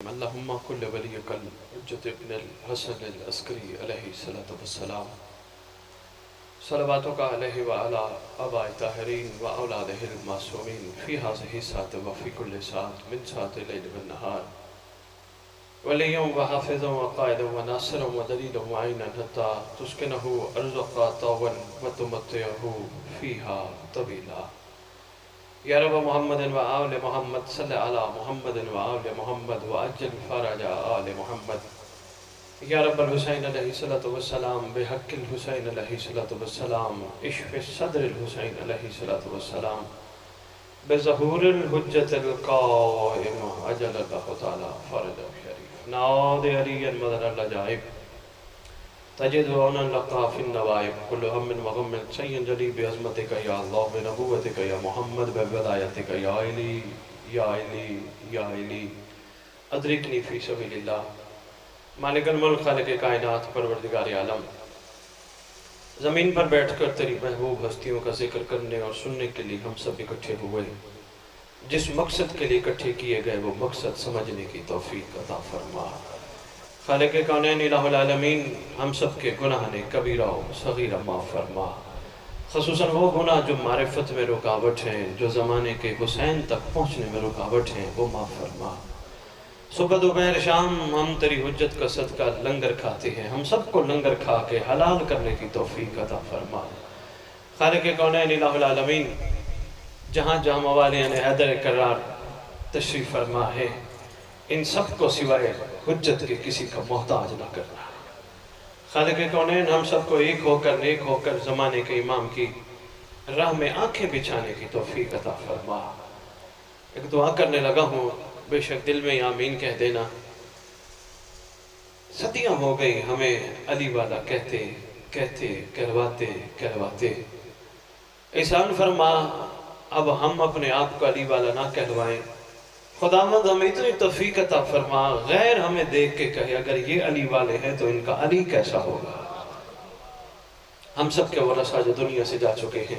اللهم كل وليك الحجة ابن الحسن العسكری علیہ السلام صلواتك عليه وعلى آباء الطاهرين وأولاده المعصومين في هذه الساعة وفي كل ساعة من ساعة الليل والنهار وليا وحافظا وقائدا وناصرا ودليلا وعينا حتى تسكنه أرزق طوبا وتمتعه فيها طويلا یا رب محمد و آل محمد صلی علی محمد و آل محمد و اجل فرج آل محمد یا رب الحسین علیہ السلام بحق الحسین علیہ السلام اشف صدر الحسین علیہ السلام بظہور الحجت القائم عجل اللہ تعالی فرج شریف نعود علی المدر العجائب تجد عونا لقا فی النوائب کل ہم وغم سین جلی بعظمتک یا اللہ بنبوتک یا محمد بولایتک یا علی یا علی یا علی ادرکنی فی سبیل اللہ مالک الملک خالق کائنات پروردگار عالم زمین پر بیٹھ کر تیری محبوب ہستیوں کا ذکر کرنے اور سننے کے لیے ہم سب اکٹھے ہوئے جس مقصد کے لیے اکٹھے کیے گئے وہ مقصد سمجھنے کی توفیق عطا فرما خالق کونین الہ العالمین ہم سب کے گناہ نے کبیرہ و صغیرہ معاف فرما خصوصاً وہ گناہ جو معرفت میں رکاوٹ ہیں جو زمانے کے حسین تک پہنچنے میں رکاوٹ ہیں وہ معاف فرما صبح دوپہر شام ہم تیری حجت کا صدقہ لنگر کھاتے ہیں ہم سب کو لنگر کھا کے حلال کرنے کی توفیق عطا فرما خالق کونین الہ العالمین جہاں جہاں موالین حیدر کرار تشریف فرما ہے ان سب کو سوائے حجت کے کسی کا محتاج نہ کرنا خالق کونین ہم سب کو ایک ہو کر نیک ہو کر زمانے کے امام کی راہ میں آنکھیں بچھانے کی توفیق عطا فرما ایک دعا کرنے لگا ہوں بے شک دل میں آمین کہہ دینا صدیاں ہو گئی ہمیں علی والا کہتے کہتے کہلواتے احسان فرما اب ہم اپنے آپ کو علی والا نہ کہلوائیں خداوند ہمیں اتنی توفیق عطا فرما غیر ہمیں دیکھ کے کہے اگر یہ علی والے ہیں تو ان کا علی کیسا ہوگا ہم سب کے ورثہ جو دنیا سے جا چکے ہیں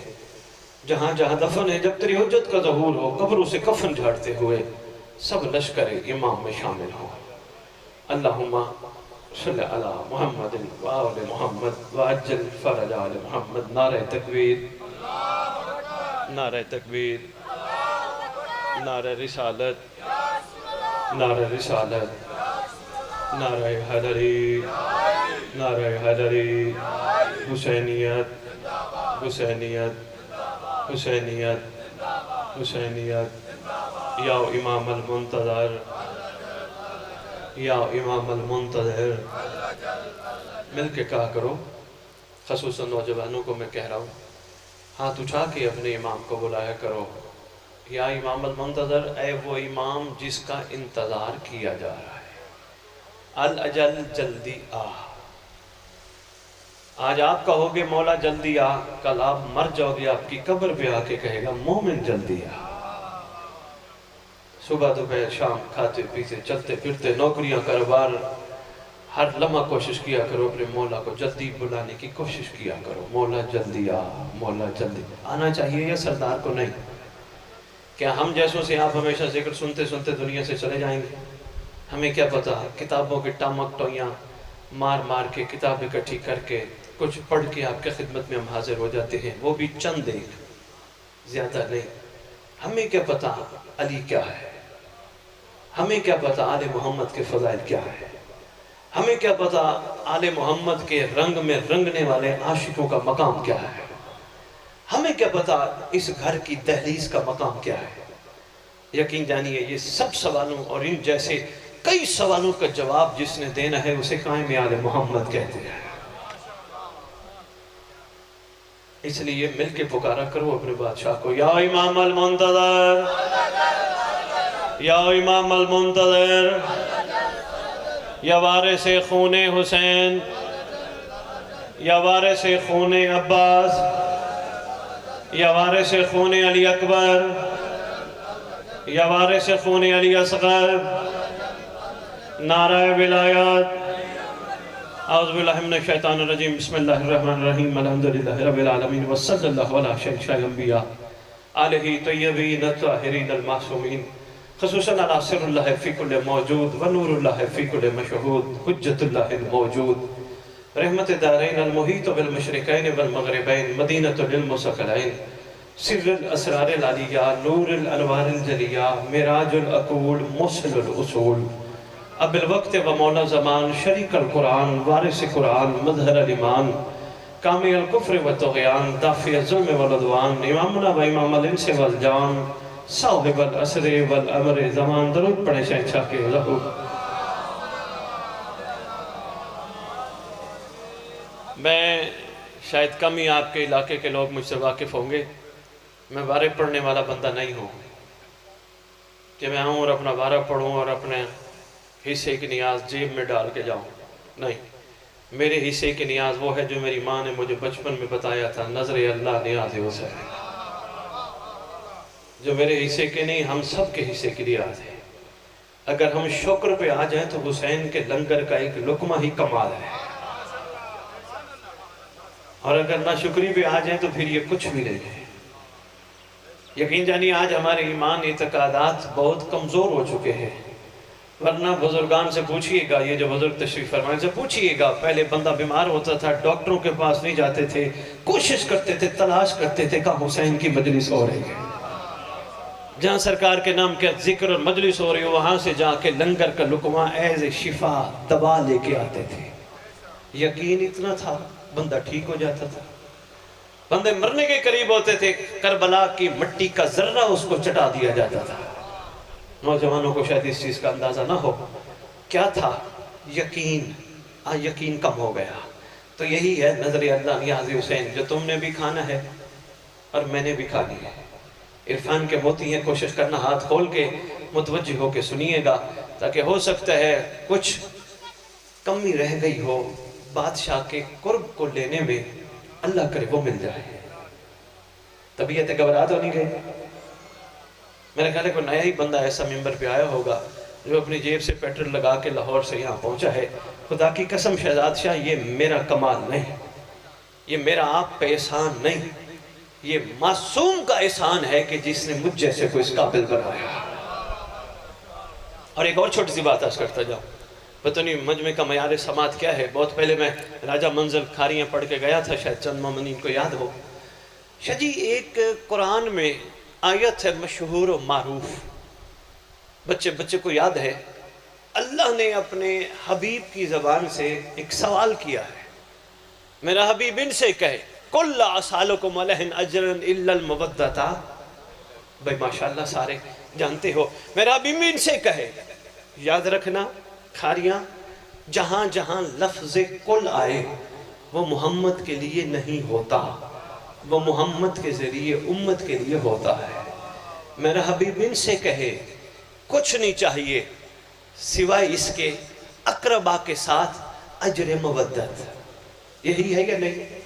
جہاں جہاں دفن ہے جب تیری حجت کا ظہور ہو قبروں سے کفن جھاڑتے ہوئے سب لشکر امام میں شامل ہوں اللہم صلی علی محمد و آل محمد و عجل فرج آل محمد نعرہ تکبیر نعرہ تکبیر نعرہ رسالت نعرہ رسالت نعرہ حیدری نعرہ حیدری حسینیت حسینیت حسینیت حسینیت یا امام المنتظر یا امام المنتظر مل کے کہا کرو خصوصاً نوجوانوں کو میں کہہ رہا ہوں ہاتھ اٹھا کے اپنے امام کو بلایا کرو یا امام المنتظر اے وہ امام جس کا انتظار کیا جا رہا ہے الاجل جلدی آ آج آپ کہو گے مولا جلدی آ کل آپ مر جاؤ گے آپ کی قبر پہ آ کے کہے گا مومن جلدی آ صبح دوپہر شام کھاتے پیتے چلتے پھرتے نوکریاں کاروبار ہر لمحہ کوشش کیا کرو اپنے مولا کو جلدی بلانے کی کوشش کیا کرو مولا جلدی آ مولا جلدی آنا چاہیے یا سردار کو نہیں کیا ہم جیسوں سے آپ ہمیشہ ذکر سنتے سنتے دنیا سے چلے جائیں گے ہمیں کیا پتا کتابوں کے ٹامک ٹوئیاں مار مار کے کتاب اکٹھی کر کے کچھ پڑھ کے آپ کے خدمت میں ہم حاضر ہو جاتے ہیں وہ بھی چند ایک زیادہ نہیں ہمیں کیا پتا علی کیا ہے ہمیں کیا پتا آل محمد کے فضائل کیا ہے ہمیں کیا پتا آل محمد کے رنگ میں رنگنے والے عاشقوں کا مقام کیا ہے ہمیں کیا پتا اس گھر کی دہلیز کا مقام کیا ہے یقین جانیے یہ سب سوالوں اور ان جیسے کئی سوالوں کا جواب جس نے دینا ہے اسے قائم آل محمد کہتے ہیں اس لیے مل کے پکارا کرو اپنے بادشاہ کو یا امام المنتظر یا امام المنتظر یا وارث خون حسین یا وارث خون عباس یا وارث خون علی اکبر یا وارث خون علی اصغر نعرہ ولایات اعوذ باللہ من الشیطان الرجیم بسم اللہ الرحمن الرحیم الحمدللہ رب العالمین وصلی اللہ علیہ شیخ انبیاء آلہ طیبین الطاہرین المعصومین خصوصاً علی سر اللہ فی کل موجود و نور اللہ فی کل مشہود حجت اللہ الموجود رحمت دارین المحیط بالمشرقین والمغربین مدینۃ للمثقلین سر الاسرار العلیہ نور الانوار الجلیہ معراج العقول موصل الاصول اب الوقت و مولا زمان شریک القرآن وارث قرآن مظہر الایمان کامی الکفر و طغیان دافع الظلم والعدوان امامنا و امام الانس والجان صاحب العصر والامر زمان درود پڑھے شہنشاہ کے لہو. میں شاید کم ہی آپ کے علاقے کے لوگ مجھ سے واقف ہوں گے. میں وارے پڑھنے والا بندہ نہیں ہوں کہ میں آؤں اور اپنا وارہ پڑھوں اور اپنے حصے کی نیاز جیب میں ڈال کے جاؤں. نہیں، میرے حصے کی نیاز وہ ہے جو میری ماں نے مجھے بچپن میں بتایا تھا، نظر اللہ نیاز حسین. جو میرے حصے کے نہیں، ہم سب کے حصے کی نیاز ہے. اگر ہم شکر پہ آ جائیں تو حسین کے لنگر کا ایک لقمہ ہی کمال ہے، اور اگر نہ شکری پہ آ جائیں تو پھر یہ کچھ بھی نہیں ہے. یقین جانی آج ہمارے ایمان اعتقادات بہت کمزور ہو چکے ہیں. ورنہ بزرگان سے پوچھئے گا، یہ جو بزرگ تشریف فرمائے سے پوچھئے گا، پہلے بندہ بیمار ہوتا تھا ڈاکٹروں کے پاس نہیں جاتے تھے، کوشش کرتے تھے، تلاش کرتے تھے کہ حسین کی مجلس ہو رہی ہے. جہاں سرکار کے نام کے ذکر اور مجلس ہو رہی ہو وہاں سے جا کے لنگر کا لقمہ ایز شفا دوا لے کے آتے تھے. یقین اتنا تھا بندہ ٹھیک ہو جاتا تھا. بندے مرنے کے قریب ہوتے تھے، کربلا کی مٹی کا ذرہ اس کو چٹا دیا جاتا تھا. نوجوانوں کو شاید اس چیز کا اندازہ نہ ہو. کیا تھا؟ یقین. یقین کم ہو گیا. تو یہی ہے نظر اللہ نیاز حسین جو تم نے بھی کھانا ہے اور میں نے بھی کھانی ہے. عرفان کے موتی ہیں، کوشش کرنا ہاتھ کھول کے متوجہ ہو کے سنیے گا، تاکہ ہو سکتا ہے کچھ کمی رہ گئی ہو بادشاہ کے قرب کو لینے میں، اللہ کرے وہ مل جائے. طبیعت گھبرا تو نہیں گئی؟ میرے خیال ہے کوئی نیا ہی بندہ ایسا ممبر پہ آیا ہوگا جو اپنی جیب سے پیٹرول لگا کے لاہور سے یہاں پہنچا ہے. خدا کی قسم شہزاد شاہ، یہ میرا کمال نہیں، یہ میرا آپ پہ احسان نہیں، یہ معصوم کا احسان ہے کہ جس نے مجھ جیسے کو اس قابل بنایا. اور ایک اور چھوٹی سی بات عرض کرتا جاؤں. پتہ نہیں مجمع کا معیار سماعت کیا ہے. بہت پہلے میں راجہ منزل کھاریاں پڑھ کے گیا تھا، شاید چند مومنین کو یاد ہو. شاہ جی ایک قرآن میں آیت ہے مشہور و معروف، بچے کو یاد ہے. اللہ نے اپنے حبیب کی زبان سے ایک سوال کیا ہے، میرا حبیب ان سے کہے قُلْ لَا أَسْأَلُكُمْ عَلَيْهِ أَجْرًا إِلَّا الْمَوَدَّةَ. بھائی ماشاءاللہ سارے جانتے ہو. میرا حبیب ان سے کہے، یاد رکھنا کھاریاں، جہاں جہاں لفظ قل آئے وہ محمد کے لیے نہیں ہوتا، وہ محمد کے ذریعے امت کے لیے ہوتا ہے. میرا حبیب ان سے کہے کچھ نہیں چاہیے سوائے اس کے اقربا کے ساتھ اجر مودت. یہی ہے یا نہیں؟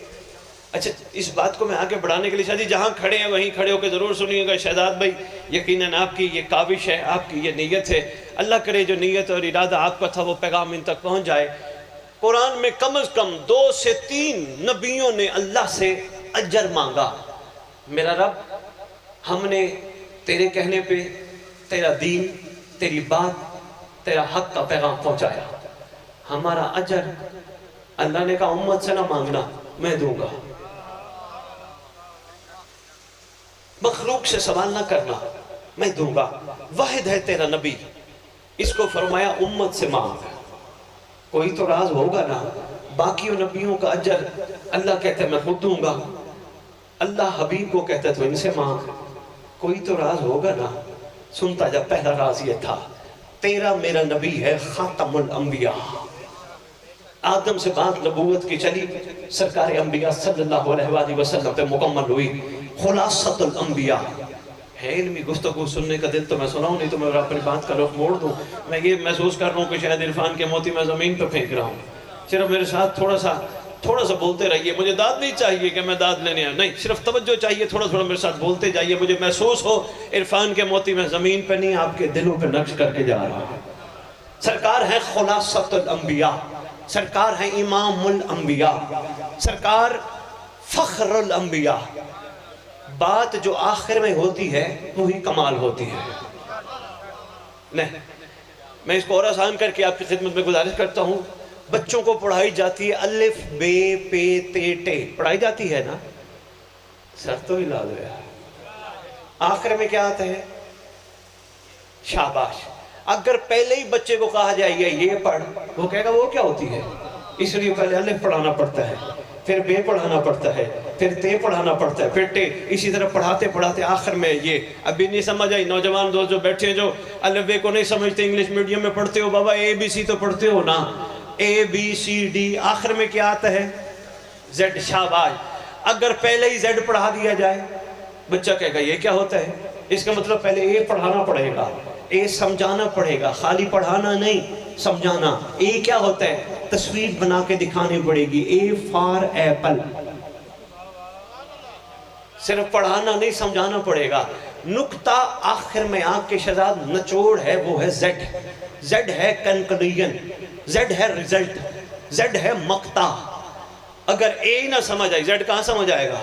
اچھا اس بات کو میں آگے بڑھانے کے لیے شاہ جی جہاں کھڑے ہیں وہیں کھڑے ہو کے ضرور سنیے گا. شہزاد بھائی یقیناً آپ کی یہ کاوش ہے، آپ کی یہ نیت ہے. اللہ کرے جو نیت اور ارادہ آپ کا تھا وہ پیغام ان تک پہنچ جائے. قرآن میں کم از کم 2 سے 3 نبیوں نے اللہ سے اجر مانگا. میرا رب ہم نے تیرے کہنے پہ تیرا دین، تیری بات، تیرا حق کا پیغام پہنچایا. ہمارا اجر اللہ نے کہا امت سے نہ مانگنا، میں دوں گا. مخلوق سے سوال نہ کرنا، میں دوں گا. واحد ہے تیرا نبی، اس کو فرمایا امت سے مانگ. کوئی تو راز ہوگا نا. باقیوں نبیوں کا اجر اللہ کہتے میں خود دوں گا، اللہ حبیب کو کہتے تو ان سے مانگ. کوئی تو راز ہوگا نا. سنتا جب پہلا راز یہ تھا، تیرا میرا نبی ہے خاتم الانبیاء. آدم سے بات نبوت کی چلی، سرکار انبیاء صلی اللہ علیہ وآلہ وسلم پہ مکمل ہوئی. خلاصت الانبیاء ہے. علمی گفتگو سننے کا دل تو میں سناؤں، نہیں تو میں اپنی بات کا رخ موڑ دوں. میں یہ محسوس کر رہا ہوں کہ شاید عرفان کے موتی میں زمین پہ پھینک رہا ہوں. صرف میرے ساتھ تھوڑا سا بولتے رہیے. مجھے داد نہیں چاہیے کہ میں داد لینے آیا، نہیں، صرف توجہ چاہیے. تھوڑا میرے ساتھ بولتے جائیے. مجھے محسوس ہو عرفان کے موتی میں زمین پہ نہیں، آپ کے دلوں پہ نقش کر کے جا رہا ہوں. سرکار ہے خلاصت الانبیاء، سرکار ہے امام الانبیاء، سرکار فخر الانبیاء. بات جو آخر میں ہوتی ہے وہی کمال ہوتی ہے. نہیں، میں اس کو اور آسان کر کے آپ کی خدمت میں گزارش کرتا ہوں، بچوں کو پڑھائی جاتی ہے الف بے پے تے ٹے، پڑھائی جاتی ہے نا، سر تو ہلا دو یار، آخر میں کیا آتا ہے؟ شاباش۔ اگر پہلے ہی بچے کو کہا جائے یہ پڑھ، وہ کہے گا وہ کیا ہوتی ہے؟ اس لیے پہلے الف پڑھانا پڑتا ہے، پھر بے پڑھانا پڑتا ہے، پھر تے پڑھانا پڑتا ہے، پھر ٹے، اسی طرح پڑھاتے پڑھاتے آخر میں یہ ابھی نہیں سمجھ آئی۔ نوجوان دوست جو بیٹھے ہیں جو الف بے کو نہیں سمجھتے، انگلش میڈیم میں پڑھتے ہو، بابا اے بی سی تو پڑھتے ہو نا، اے بی سی ڈی، آخر میں کیا آتا ہے؟ زیڈ۔ شاباش۔ اگر پہلے ہی زیڈ پڑھا دیا جائے، بچہ کہے گا یہ کیا ہوتا ہے؟ اس کا مطلب پہلے اے پڑھانا پڑے گا، اے سمجھانا پڑے گا، خالی پڑھانا نہیں سمجھانا۔ اے کیا ہوتا ہے؟ تصویر بنا کے دکھانی پڑے گی، اے فار ایپل، صرف پڑھانا نہیں سمجھانا پڑے گا۔ نقطہ آخر میں آنکھ کے شہزاد نچوڑ ہے، وہ ہے زیڈ۔ زیڈ ہے کنکلوژن، زیڈ ہے ریزلٹ، زیڈ ہے مقطع۔ اگر اے نہ سمجھ آئی، زیڈ کہاں سمجھ آئے گا؟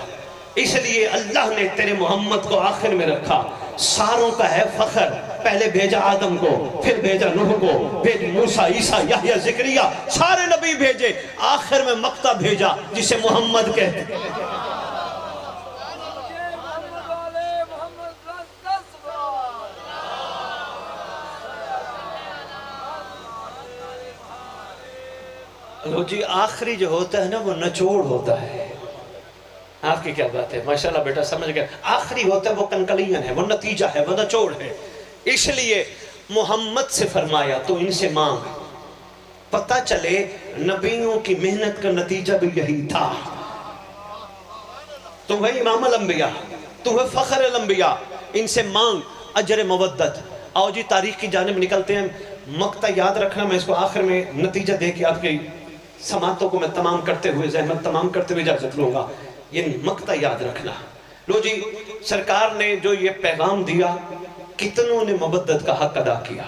اس لیے اللہ نے تیرے محمد کو آخر میں رکھا، ساروں کا ہے فخر۔ پہلے بھیجا آدم کو، پھر بھیجا نوح کو، پھر موسیٰ، عیسیٰ، یحییٰ، زکریا، سارے نبی بھیجے، آخر میں مقطع بھیجا جسے محمد کہتے ہیں۔ لو جی آخری جو ہوتا ہے نا وہ نچوڑ ہوتا ہے۔ آپ کی کیا بات ہے، ماشاءاللہ بیٹا سمجھ گئے، آخری ہوتا ہے وہ کنکلیون ہے، وہ نتیجہ ہے، وہ نچوڑ ہے۔ اس لیے محمد سے فرمایا تو ان سے مانگ، پتہ چلے نبیوں کی محنت کا نتیجہ بھی یہی تھا۔ تم ہے امام الانبیاء، تم ہے فخر الانبیاء، ان سے مانگ اجر مودت۔ آؤ جی تاریخ کی جانب نکلتے ہیں۔ مقطع یاد رکھنا، میں اس کو آخر میں نتیجہ دے کے آپ کی سماعتوں کو میں تمام کرتے ہوئے، زحمت تمام کرتے ہوئے اجازت لوں گا۔ یہ مقطع یاد رکھنا۔ لو جی سرکار نے جو یہ پیغام دیا، کتنوں نے مودت کا حق ادا کیا؟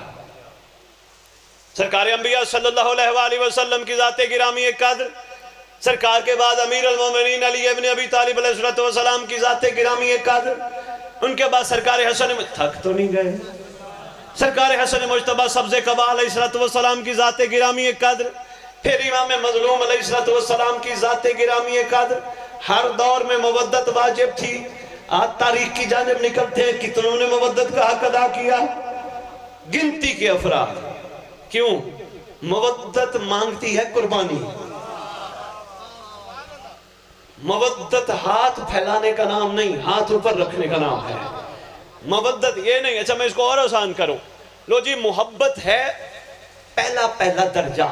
سرکار انبیاء صلی اللہ علیہ وآلہ وسلم کی ذات گرامی قدر، سرکار کے بعد امیر المومنین علی ابن ابی طالب علیہ السلام کی ذات گرامی قدر، ان کے بعد سرکار حسن، تھک تو نہیں گئے؟ سرکار حسن مجتبیٰ سبز قبا علیہ السلام کی ذات گرامی قدر، پھر امام مظلوم علیہ السلام کی ذات گرامی قدر۔ ہر دور میں مودت واجب تھی۔ آج تاریخ کی جانب نکلتے ہیں، کتنوں نے مودت کا حق ادا کیا؟ گنتی کے افراد۔ کیوں؟ مودت مانگتی ہے قربانی۔ مودت ہاتھ پھیلانے کا نام نہیں، ہاتھ اوپر رکھنے کا نام ہے۔ مودت یہ نہیں، اچھا میں اس کو اور آسان کروں۔ لو جی محبت ہے پہلا درجہ،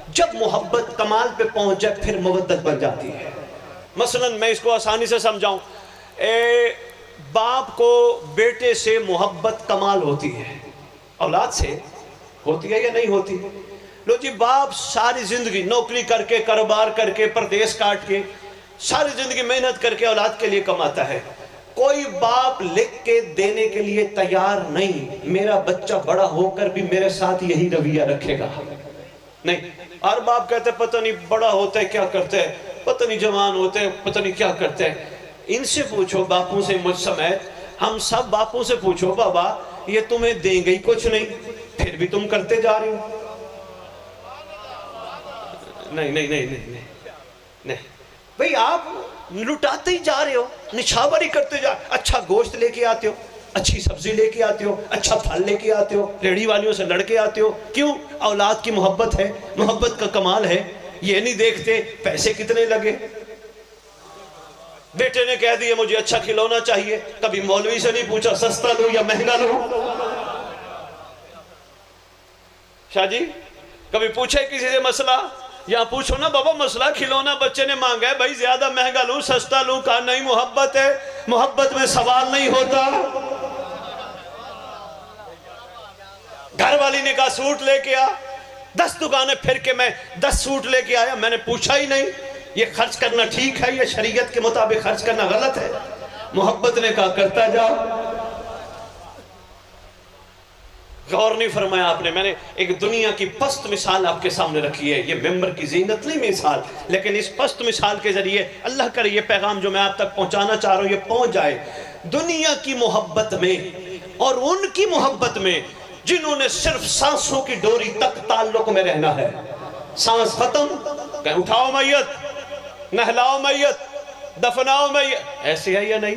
جب محبت کمال پہ پہنچ جائے پھر مودت بن جاتی ہے۔ مثلا میں اس کو آسانی سے سمجھاؤں، باپ کو بیٹے سے محبت کمال ہوتی ہے، اولاد سے ہوتی ہے یا نہیں ہوتی؟ لو جی باپ ساری زندگی نوکری کر کے، کاروبار کر کے، پردیس کاٹ کے، ساری زندگی محنت کر کے اولاد کے لیے کماتا ہے، کوئی باپ لکھ کے دینے کے لیے تیار نہیں میرا بچہ بڑا ہو کر بھی میرے ساتھ یہی رویہ رکھے گا، نہیں۔ اور باپ کہتے ہیں پتہ نہیں بڑا ہوتا ہے کیا کرتے ہیں، پتہ نہیں جوان ہوتے ہیں پتہ نہیں کیا کرتے ہیں۔ ان سے پوچھو باپوں سے، مجھ سمیت ہم سب باپوں سے پوچھو، بابا یہ تمہیں دیں گے کچھ نہیں پھر بھی تم کرتے جا رہے ہو؟ نہیں بھئی آپ لٹاتے ہی جا رہے ہو، نچھاوری کرتے جا، اچھا گوشت لے کے آتے ہو، اچھی سبزی لے کے آتے ہو، اچھا پھل لے کے آتے ہو، ریڑھی والیوں سے لڑ کے آتے ہو، کیوں؟ اولاد کی محبت ہے، محبت کا کمال ہے۔ یہ نہیں دیکھتے پیسے کتنے لگے، بیٹے نے کہہ دیا مجھے اچھا کھلونا چاہیے، کبھی مولوی سے نہیں پوچھا سستا لوں یا مہنگا لوں۔ شاہ جی کبھی پوچھے کسی سے مسئلہ؟ یا پوچھو نا بابا مسئلہ کھلونا بچے نے مانگا ہے، بھائی زیادہ مہنگا لوں سستا لوں؟ کہا نہیں، محبت ہے، محبت میں سوال نہیں ہوتا۔ گھر والی نے کہا سوٹ لے کے آ، 10 دکانیں پھر کے میں 10 سوٹ لے کے آیا، میں نے پوچھا ہی نہیں یہ خرچ کرنا ٹھیک ہے یا شریعت کے مطابق خرچ کرنا غلط ہے؟ محبت نے کہا کرتا جا۔ غور نہیں فرمایا آپ نے، میں نے ایک دنیا کی پست مثال آپ کے سامنے رکھی ہے، یہ ممبر کی زینت نہیں مثال، لیکن اس پست مثال کے ذریعے اللہ کرے یہ پیغام جو میں آپ تک پہنچانا چاہ رہا ہوں یہ پہنچ جائے۔ دنیا کی محبت میں اور ان کی محبت میں جنہوں نے صرف سانسوں کی ڈوری تک تعلق میں رہنا ہے. سانس ختم کہ اٹھاؤ میت، نہلاؤ میت، دفناؤ میت. ایسے ہے یا نہیں؟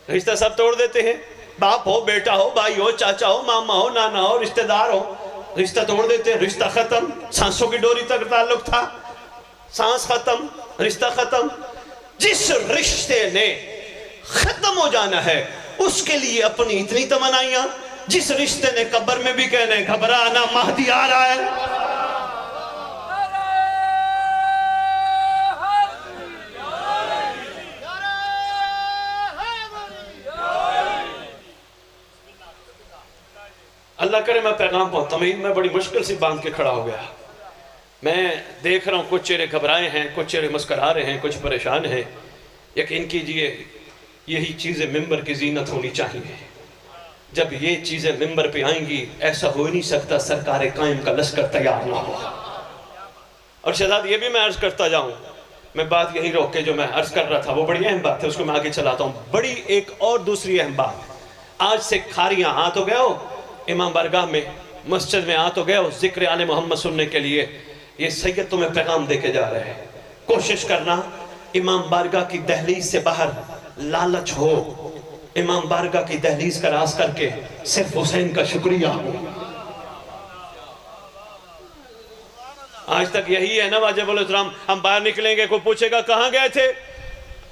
رشتہ سب توڑ دیتے ہیں. باپ ہو، بیٹا ہو، بھائی ہو، چاچا ہو، ماما ہو، نانا ہو، رشتہ دار ہو، رشتہ توڑ دیتے ہیں. رشتہ ختم، سانسوں کی ڈوری تک تعلق تھا، سانس ختم، رشتہ ختم. جس رشتے نے ختم ہو جانا ہے اس کے لیے اپنی اتنی تمنائیاں. جس رشتے نے قبر میں بھی کہنے گھبرانا مہدی آ رہا ہے. اللہ کرے میں پیغام پہنچتا ہوں. میں بڑی مشکل سے باندھ کے کھڑا ہو گیا. میں دیکھ رہا ہوں کچھ چہرے گھبرائے ہیں، کچھ چہرے مسکرا رہے ہیں، کچھ پریشان ہیں. یقین کیجئے یہی چیزیں ممبر کی زینت ہونی چاہیے. جب یہ چیزیں ممبر پہ آئیں گی ایسا ہو نہیں سکتا سرکار قائم کا لشکر تیار نہ ہو. اور شہزاد یہ بھی میں عرض کرتا جاؤں، میں بات یہی روک کے جو میں عرض کر رہا تھا وہ بڑی اہم بات ہے، اس کو میں آگے چلاتا ہوں. بڑی ایک اور دوسری اہم بات، آج سے کھاریاں آ تو گئے ہو امام بارگاہ میں، مسجد میں آ تو گئے ہو ذکر آل محمد سننے کے لیے. یہ سید تمہیں پیغام دے کے جا رہے ہیں. کوشش کرنا امام بارگاہ کی دہلیز سے باہر لالچ ہو، امام بارگاہ کی دہلیز کا راز کر کے صرف حسین کا شکریہ ہو. آج تک یہی ہے نا واجب الاحترام. ہم باہر نکلیں گے کوئی پوچھے گا کہاں گئے تھے،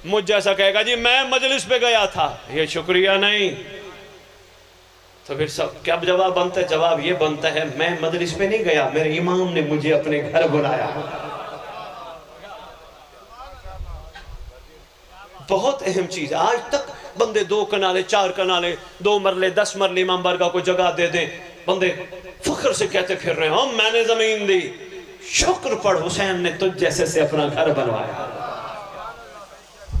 مجھ جیسا کہے گا جی میں مجلس پہ گیا تھا. یہ شکریہ نہیں. تو پھر سب کیا جواب بنتا ہے؟ جواب یہ بنتا ہے میں مجلس پہ نہیں گیا، میرے امام نے مجھے اپنے گھر بلایا. بہت اہم چیز. آج تک بندے 2 کنالے 4 کنالے 2 مرلے 10 مرلے امام بارگاہ کو جگہ دے دیں، بندے فخر سے کہتے پھر رہے ہوں میں نے زمین دی. شکر پڑھ حسین نے تجھ جیسے سے اپنا گھر بنوایا.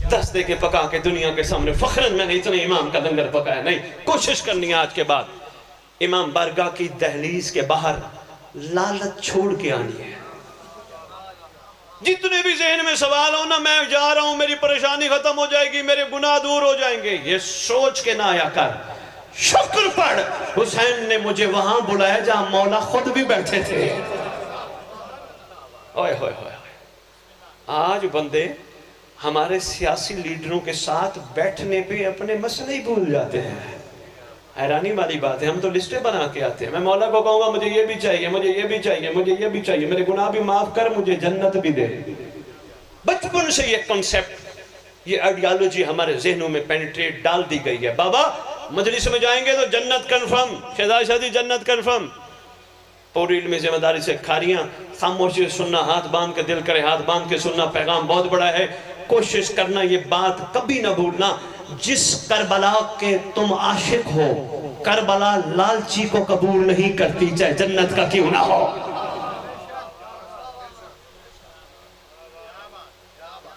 10 دے کے پکا کے دنیا کے سامنے فخرن میں نے اتنے امام کا لنگر پکایا. نہیں، کوشش کرنی ہے آج کے بعد امام بارگاہ کی دہلیز کے باہر لالچ چھوڑ کے آنی ہے. جتنے بھی ذہن میں سوال ہو نا میں جا رہا ہوں میری پریشانی ختم ہو جائے گی، میرے گناہ دور ہو جائیں گے، یہ سوچ کے نہ آیا کر. شکر پڑھ حسین نے مجھے وہاں بلایا جہاں مولا خود بھی بیٹھے تھے. اوئے ہوئے ہوئے. آج بندے ہمارے سیاسی لیڈروں کے ساتھ بیٹھنے پہ اپنے مسئلے ہی بھول جاتے ہیں. حیرانی والی بات ہے. ہم تو لسٹیں بنا کے آتے ہیں. میں مولا کو کہوں گا مجھے یہ بھی چاہیے، مجھے یہ بھی چاہیے، مجھے یہ بھی چاہیے، میرے گناہ بھی معاف کر، مجھے جنت بھی دے. بچپن سے یہ کنسیپٹ، یہ آئیڈیالوجی ہمارے ذہنوں میں پینیٹریٹ ڈال دی گئی ہے. بابا مجلس میں جائیں گے تو جنت کنفرم، شہزاد شادی جنت کنفرم. پوری علمی ذمہ داری سے کھاریاں خاموشی سننا، ہاتھ باندھ کے دل کرے ہاتھ باندھ کے سننا. پیغام بہت بڑا ہے. کوشش کرنا یہ بات کبھی نہ بھولنا، جس کربلا کے تم عاشق ہو کربلا لالچی کو قبول نہیں کرتی چاہے جنت کا کیوں نہ ہو.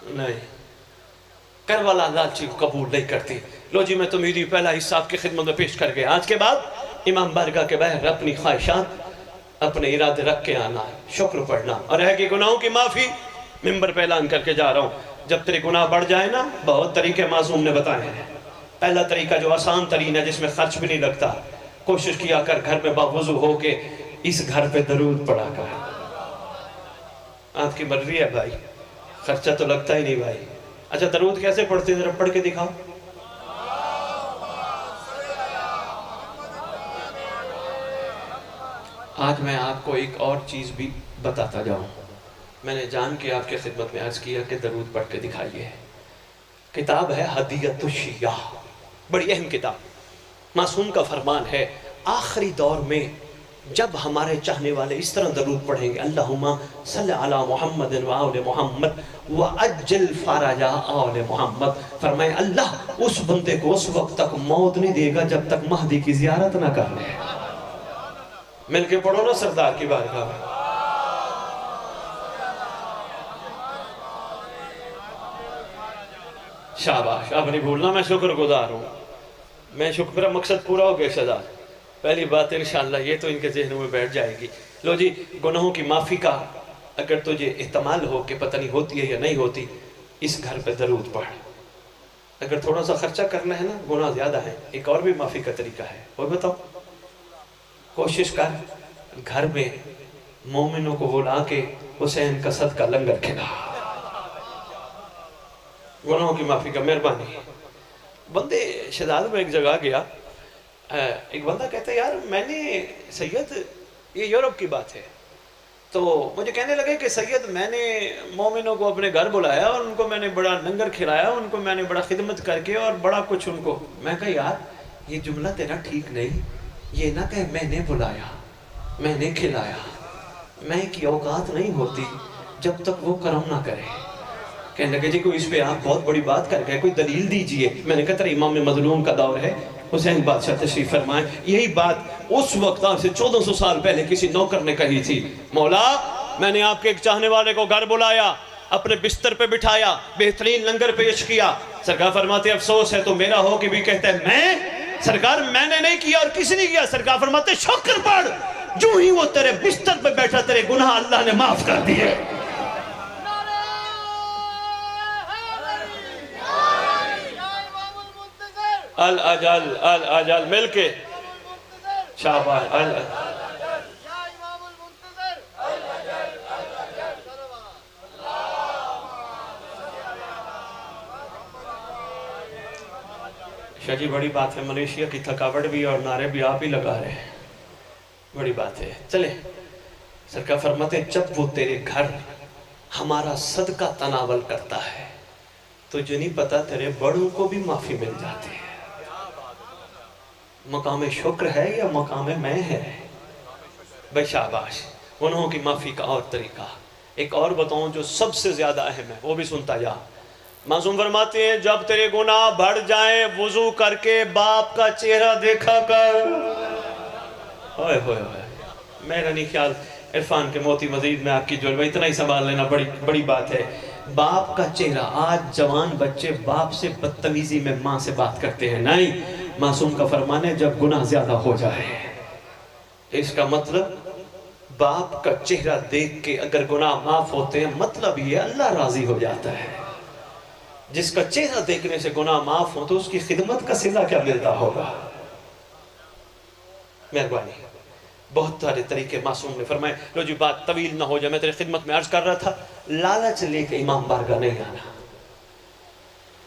نہیں، کربلا لالچی کو قبول نہیں کرتی. لو جی میں تمہیں پہلا حصہ آپ کی خدمت میں پیش کر گیا. آج کے بعد امام بارگاہ کے باہر اپنی خواہشات اپنے ارادے رکھ کے آنا، شکر پڑھنا اور ہے کہ گناہوں کی معافی ممبر پہ اعلان کر کے جا رہا ہوں. جب تیرے گناہ بڑھ جائے نا، بہت طریقے معصوم نے بتائے ہیں. پہلا طریقہ جو آسان ترین ہے جس میں خرچ بھی نہیں لگتا، کوشش کیا کر گھر میں باوضو ہو کے اس گھر پہ درود پڑھا کر. آپ کی مرضی ہے بھائی، خرچہ تو لگتا ہی نہیں بھائی. اچھا درود کیسے پڑھتے ہیں ذرا پڑھ کے دکھاؤ. آج میں آپ کو ایک اور چیز بھی بتاتا جاؤں. میں نے جان کے آپ کے خدمت میں عرض کیا کہ درود پڑھ کے دکھائیے. کتاب ہے ہدیۃ الشیعہ، بڑی اہم کتاب. معصوم کا فرمان ہے آخری دور میں جب ہمارے چاہنے والے اس طرح درود پڑھیں گے اللہم صلی علی محمد و آل محمد وعجل فرج آل محمد، فرمائے اللہ اس بندے کو اس وقت تک موت نہیں دے گا جب تک مہدی کی زیارت نہ کر لے. مل کے پڑھو نا سردار کی بارگاہ میں. شاباش، آپ نہیں بھولنا میں شکر گزار ہوں. میں شکر، میرا مقصد پورا ہو گیا شہزاد. پہلی بات انشاءاللہ یہ تو ان کے ذہنوں میں بیٹھ جائے گی. لو جی گناہوں کی معافی کا اگر تجھے احتمال ہو کہ پتہ نہیں ہوتی ہے یا نہیں ہوتی، اس گھر پہ درود پڑھ. اگر تھوڑا سا خرچہ کرنا ہے نا، گناہ زیادہ ہیں، ایک اور بھی معافی کا طریقہ ہے، وہ بتاؤ. کوشش کر گھر میں مومنوں کو بلا کے حسین کا صدقہ لنگر کھلا، گناہوں کی معافی کا مہربانی۔ بندے شہزاد میں ایک جگہ گیا، ایک بندہ کہتا ہے یار میں نے سید، یہ یورپ کی بات ہے، تو مجھے کہنے لگے کہ سید میں نے مومنوں کو اپنے گھر بلایا اور ان کو میں نے بڑا لنگر کھلایا، ان کو میں نے بڑا خدمت کر کے اور بڑا کچھ ان کو۔ میں کہا یار یہ جملہ تیرا ٹھیک نہیں، یہ نہ کہ میں نے بلایا میں نے کھلایا، میں کی اوقات نہیں ہوتی جب تک وہ کرم نہ کرے۔ کہنے لگے جی کوئی اس پہ آپ بہت بڑی بات کر گئے، کوئی دلیل دیجئے۔ میں نے کہا ترا امام مظلوم کا دور ہے، حسین بادشاہ تشریف فرمائیں، یہی بات اس وقت آج سے 1400 سال پہلے کسی نوکر نے کہی تھی، مولا میں نے آپ کے ایک چاہنے والے کو گھر بلایا، اپنے بستر پہ بٹھایا، بہترین لنگر پیش کیا۔ سرکار فرماتے افسوس ہے تو میرا ہو کہ بھی کہتا ہے میں، سرکار میں نے نہیں کیا اور کسی نے کیا۔ سرکار فرماتے شکر پڑھ، جو ہی وہ تیرے بستر پہ بیٹھا تیرے گناہ اللہ نے معاف کر دیے۔ الاجل الاجل مل کے شاباش شاہ جی بڑی بات ہے، ملیشیا کی تھکاوٹ بھی اور نعرے بھی آپ ہی لگا رہے ہیں، بڑی بات ہے۔ چلے سرکار فرماتے جب وہ تیرے گھر ہمارا صدقہ تناول کرتا ہے تو جو نہیں پتا تیرے بڑوں کو بھی معافی مل جاتی ہے۔ مقام شکر ہے یا مقام میں ہے؟ بھائی شاباش، گناہوں کی معافی کا اور طریقہ ایک اور بتاؤں جو سب سے زیادہ اہم ہے، وہ بھی سنتا جا۔ معصوم فرماتے ہیں جب تیرے گناہ بڑھ جائیں وضو کر کے باپ کا چہرہ دیکھا کر۔ ہوئے ہوئے ہوئے، میرا نہیں خیال عرفان کے موتی مزید میں آپ کی جلوہ اتنا ہی سنبھال لینا بڑی بات ہے۔ باپ کا چہرہ، آج جوان بچے باپ سے بدتمیزی میں ماں سے بات کرتے ہیں، نہیں، معصوم کا فرمان ہے جب گناہ زیادہ ہو جائے، اس کا مطلب باپ کا چہرہ دیکھ کے اگر گناہ معاف ہوتے ہیں مطلب یہ اللہ راضی ہو جاتا ہے۔ جس کا چہرہ دیکھنے سے گناہ معاف ہو تو اس کی خدمت کا صلہ کیا ملتا ہوگا۔ مہربانی، بہت سارے طریقے معصوم نے فرمائے۔ لو جی بات طویل نہ ہو جائے، میں تیرے خدمت میں عرض کر رہا تھا، لالچ لے کے امام بارگاہ نہیں آنا۔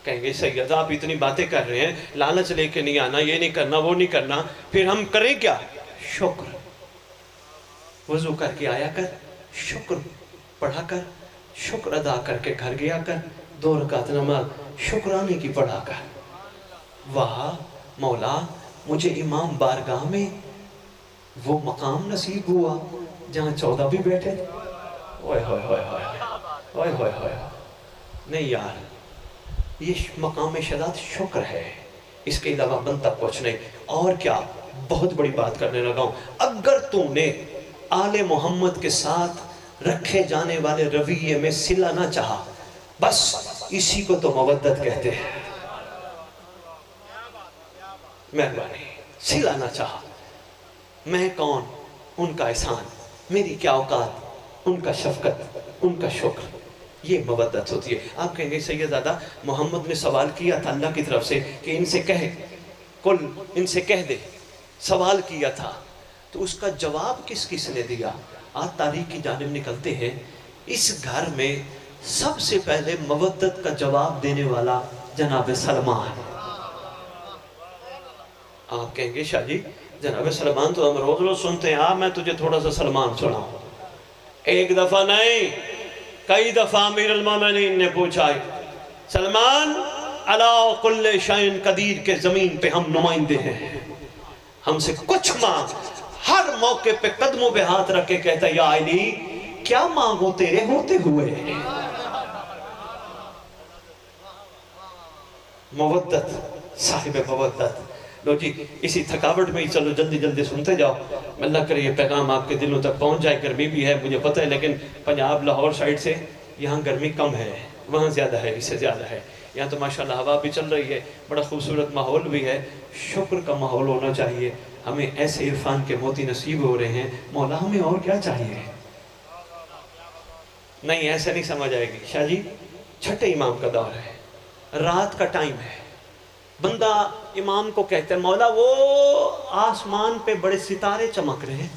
کہیں گے سید آپ اتنی باتیں کر رہے ہیں، لالچ لے کے نہیں آنا، یہ نہیں کرنا وہ نہیں کرنا، پھر ہم کریں کیا؟ شکر، وضو کر کے آیا کر، شکر پڑھا کر، شکر ادا کر کے گھر گیا کر، 2 رکعت نماز شکرانے کی پڑھا کر۔ واہ مولا مجھے امام بارگاہ میں وہ مقام نصیب ہوا جہاں 14 بھی بیٹھے۔ اوئے ہوئے ہوئے ہوئے اوئے ہوئے ہوئے، نہیں یار یہ مقام شداد شکر ہے، اس کے علاوہ بنتا کچھ نہیں۔ اور کیا بہت بڑی بات کرنے لگا ہوں، اگر تم نے آل محمد کے ساتھ رکھے جانے والے رویے میں صلہ نہ چاہا، بس اسی کو تو مودت کہتے ہیں۔ مہربانی، صلہ نہ چاہا، میں کون، ان کا احسان، میری کیا اوقات، ان کا شفقت، ان کا شکر، یہ مودت ہوتی ہے۔ آپ کہیں گے سیدزادہ محمد نے سوال کیا تھا اللہ کی طرف سے کہ ان سے کہے، کل ان سے کہہ دے، سوال کیا تھا تو اس کا جواب کس نے دیا؟ آج تاریخ کی جانب نکلتے ہیں، اس گھر میں سب سے پہلے مودت کا جواب دینے والا جناب سلمان۔ آپ کہیں گے شاہ جی جناب سلمان تو ہم روز روز سنتے ہیں، میں تجھے تھوڑا سا سلمان سناؤں۔ ایک دفعہ نہیں کئی دفعہ امیر المومنین نے پوچھا سلمان علی کل شیء قدیر کے زمین پہ ہم نمائندے ہیں، ہم سے کچھ مانگ۔ ہر موقع پہ قدموں پہ ہاتھ رکھ کے کہتا ہے یا علی کیا مانگو تیرے ہوتے ہوئے۔ مودت، صاحب مودت۔ لو جی اسی تھکاوٹ میں ہی چلو جلدی جلدی سنتے جاؤ، اللہ کرے یہ پیغام آپ کے دلوں تک پہنچ جائے۔ گرمی بھی ہے مجھے پتہ ہے، لیکن پنجاب لاہور سائیڈ سے یہاں گرمی کم ہے، وہاں زیادہ ہے، اس سے زیادہ ہے۔ یہاں تو ماشاءاللہ ہوا بھی چل رہی ہے، بڑا خوبصورت ماحول بھی ہے، شکر کا ماحول ہونا چاہیے۔ ہمیں ایسے عرفان کے موتی نصیب ہو رہے ہیں، مولا ہمیں اور کیا چاہیے؟ نہیں ایسے نہیں سمجھ آئے گی شاہ جی، چھٹے امام کا دور ہے، رات کا ٹائم ہے، بندہ امام کو کہتا ہے مولا وہ آسمان پہ بڑے ستارے چمک رہے ہیں.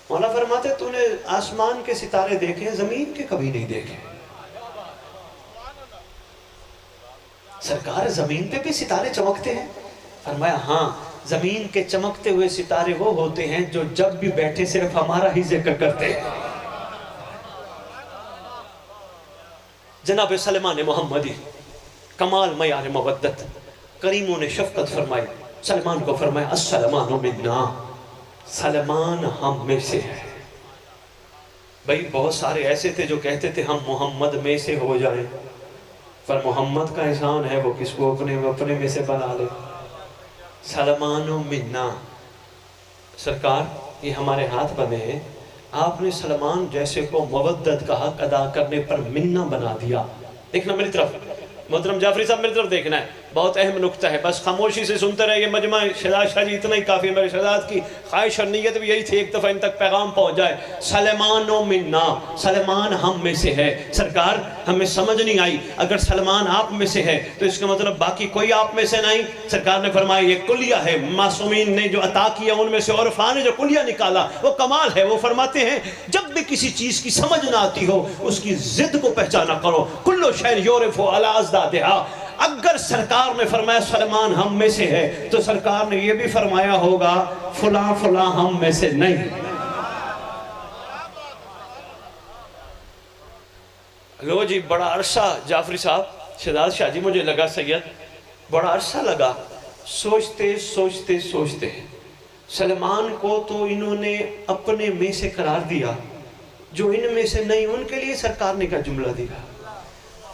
مولا فرماتے تو نے آسمان کے ستارے دیکھے زمین کے کبھی نہیں دیکھے. سرکار زمین پہ بھی ستارے چمکتے ہیں؟ فرمایا ہاں زمین کے چمکتے ہوئے ستارے وہ ہوتے ہیں جو جب بھی بیٹھے صرف ہمارا ہی ذکر کرتے ہیں. جناب سلمان محمدی کمال معیار مودت، کریموں نے شفقت فرمائی. سلمان کو فرمایا السلمان منا، سلمان ہم میں سے ہے. بھئی بہت سارے ایسے تھے جو کہتے تھے ہم محمد میں سے ہو جائیں، پر محمد کا احسان ہے وہ کس کو اپنے میں سے بنا لے. سلمان منا، سرکار یہ ہمارے ہاتھ بنے ہیں، آپ نے سلمان جیسے کو مودت کا حق ادا کرنے پر منا بنا دیا. دیکھنا میری طرف، محترم جعفری صاحب میری طرف دیکھنا ہے، بہت اہم نکتہ ہے، بس خاموشی سے سنتے رہے. یہ مجمع شہزاد شاہ جی اتنا ہی کافی ہے. میرے شہزاد کی خواہش اور نیت بھی یہی تھی ایک دفعہ ان تک پیغام پہنچ جائے. سلمان منا، سلمان ہم میں سے ہے. سرکار ہمیں سمجھ نہیں آئی اگر سلمان آپ میں سے ہے تو اس کا مطلب باقی کوئی آپ میں سے نہیں. سرکار نے فرمایا یہ کلیہ ہے، معصومین نے جو عطا کیا ان میں سے عرفاء نے جو کلیہ نکالا وہ کمال ہے. وہ فرماتے ہیں جب بھی کسی چیز کی سمجھ نہ آتی ہو اس کی ضد کو پہچانا کرو. کلو شیء یعرف علی ازدادہا. اگر سرکار نے فرمایا سلمان ہم میں سے ہے تو سرکار نے یہ بھی فرمایا ہوگا فلاں فلاں ہم میں سے نہیں. لو جی بڑا عرصہ جعفری صاحب شہزاد شاہ جی مجھے لگا سید بڑا عرصہ لگا سوچتے سوچتے سوچتے سلمان کو تو انہوں نے اپنے میں سے قرار دیا، جو ان میں سے نہیں ان کے لیے سرکار نے کا جملہ دیا.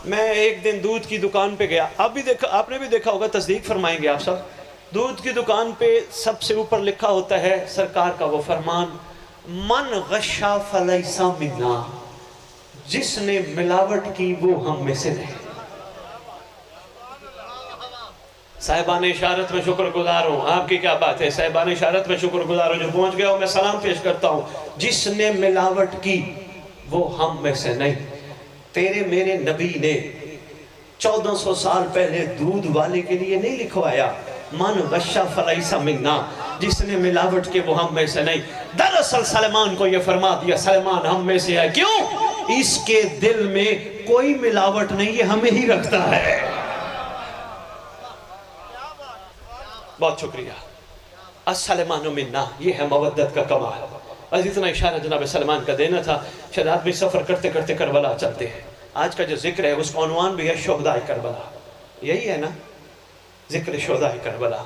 میں ایک دن دودھ کی دکان پہ گیا، آپ نے بھی دیکھا ہوگا، تصدیق فرمائیں گے آپ سب. دودھ کی دکان پہ سب سے اوپر لکھا ہوتا ہے سرکار کا وہ فرمان من غشا فلیس منا، جس نے ملاوٹ کی وہ ہم میں سے نہیں. صاحبان اشارت میں شکر گزار ہوں. آپ کی کیا بات ہے، صاحبان اشارت میں شکر گزار ہوں، جو پہنچ گیا ہوں میں سلام پیش کرتا ہوں. جس نے ملاوٹ کی وہ ہم میں سے نہیں. تیرے میرے نبی نے 1400 سال پہلے دودھ والے کے لیے نہیں لکھوایا من غشا فلیس منا، جس نے ملاوٹ کے وہ ہم میں سے نہیں. دراصل سلمان کو یہ فرما دیا سلمان ہم میں سے ہے. کیوں؟ اس کے دل میں کوئی ملاوٹ نہیں، یہ ہمیں ہی رکھتا ہے. بہت شکریہ. السلمان منا، یہ ہے مودت کا کمال. بس اتنا اشارہ جناب سلمان کا دینا تھا. شہزاد بھی سفر کرتے کرتے کربلا چلتے ہیں. آج کا جو ذکر ہے اس کا عنوان بھی ہے شہدائے کربلا. یہی ہے نا ذکر شہدائے کربلا.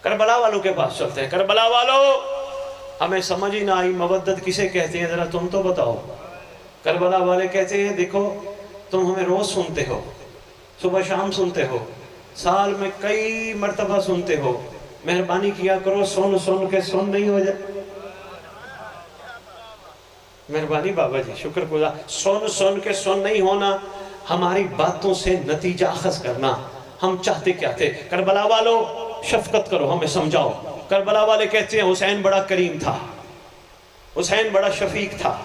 کربلا والوں کے پاس چلتے ہیں. کربلا والوں ہمیں سمجھ ہی نہ آئی مودت کسے کہتے ہیں ذرا تم تو بتاؤ. کربلا والے کہتے ہیں دیکھو تم ہمیں روز سنتے ہو، صبح شام سنتے ہو، سال میں کئی مرتبہ سنتے ہو، مہربانی کیا کرو سن سن کے سن نہیں ہو جائے. مہربانی بابا جی شکر گزار. سن سن کے سن نہیں ہونا، ہماری باتوں سے نتیجہ اخذ کرنا. ہم چاہتے کیا تھے؟ کربلا والوں شفقت کرو ہمیں سمجھاؤ. کربلا والے کہتے ہیں حسین بڑا کریم تھا، حسین بڑا شفیق تھا،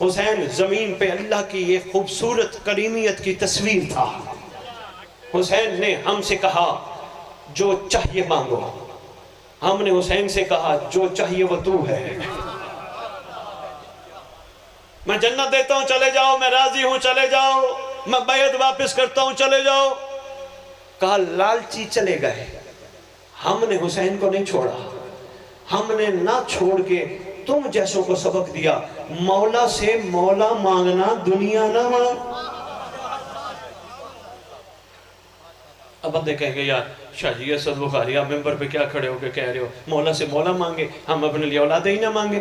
حسین زمین پہ اللہ کی ایک خوبصورت کریمیت کی تصویر تھا. حسین نے ہم سے کہا جو چاہیے مانگو. ہم نے حسین سے کہا جو چاہیے وہ تو ہے. میں جنت دیتا ہوں چلے جاؤ، میں راضی ہوں چلے جاؤ، میں بیعت واپس کرتا ہوں چلے جاؤ. کہا لالچی چلے گئے. ہم نے حسین کو نہیں چھوڑا، ہم نے نہ چھوڑ کے تم جیسوں کو سبق دیا مولا سے مولا مانگنا دنیا نہ مانگ. اب بندے کہیں گے یار شاہ جی اسد بخاری آپ ممبر پہ کیا کھڑے ہو کے کہہ رہے ہو مولا سے مولا مانگے، ہم اپنے لیے اولادیں ہی نہ مانگے.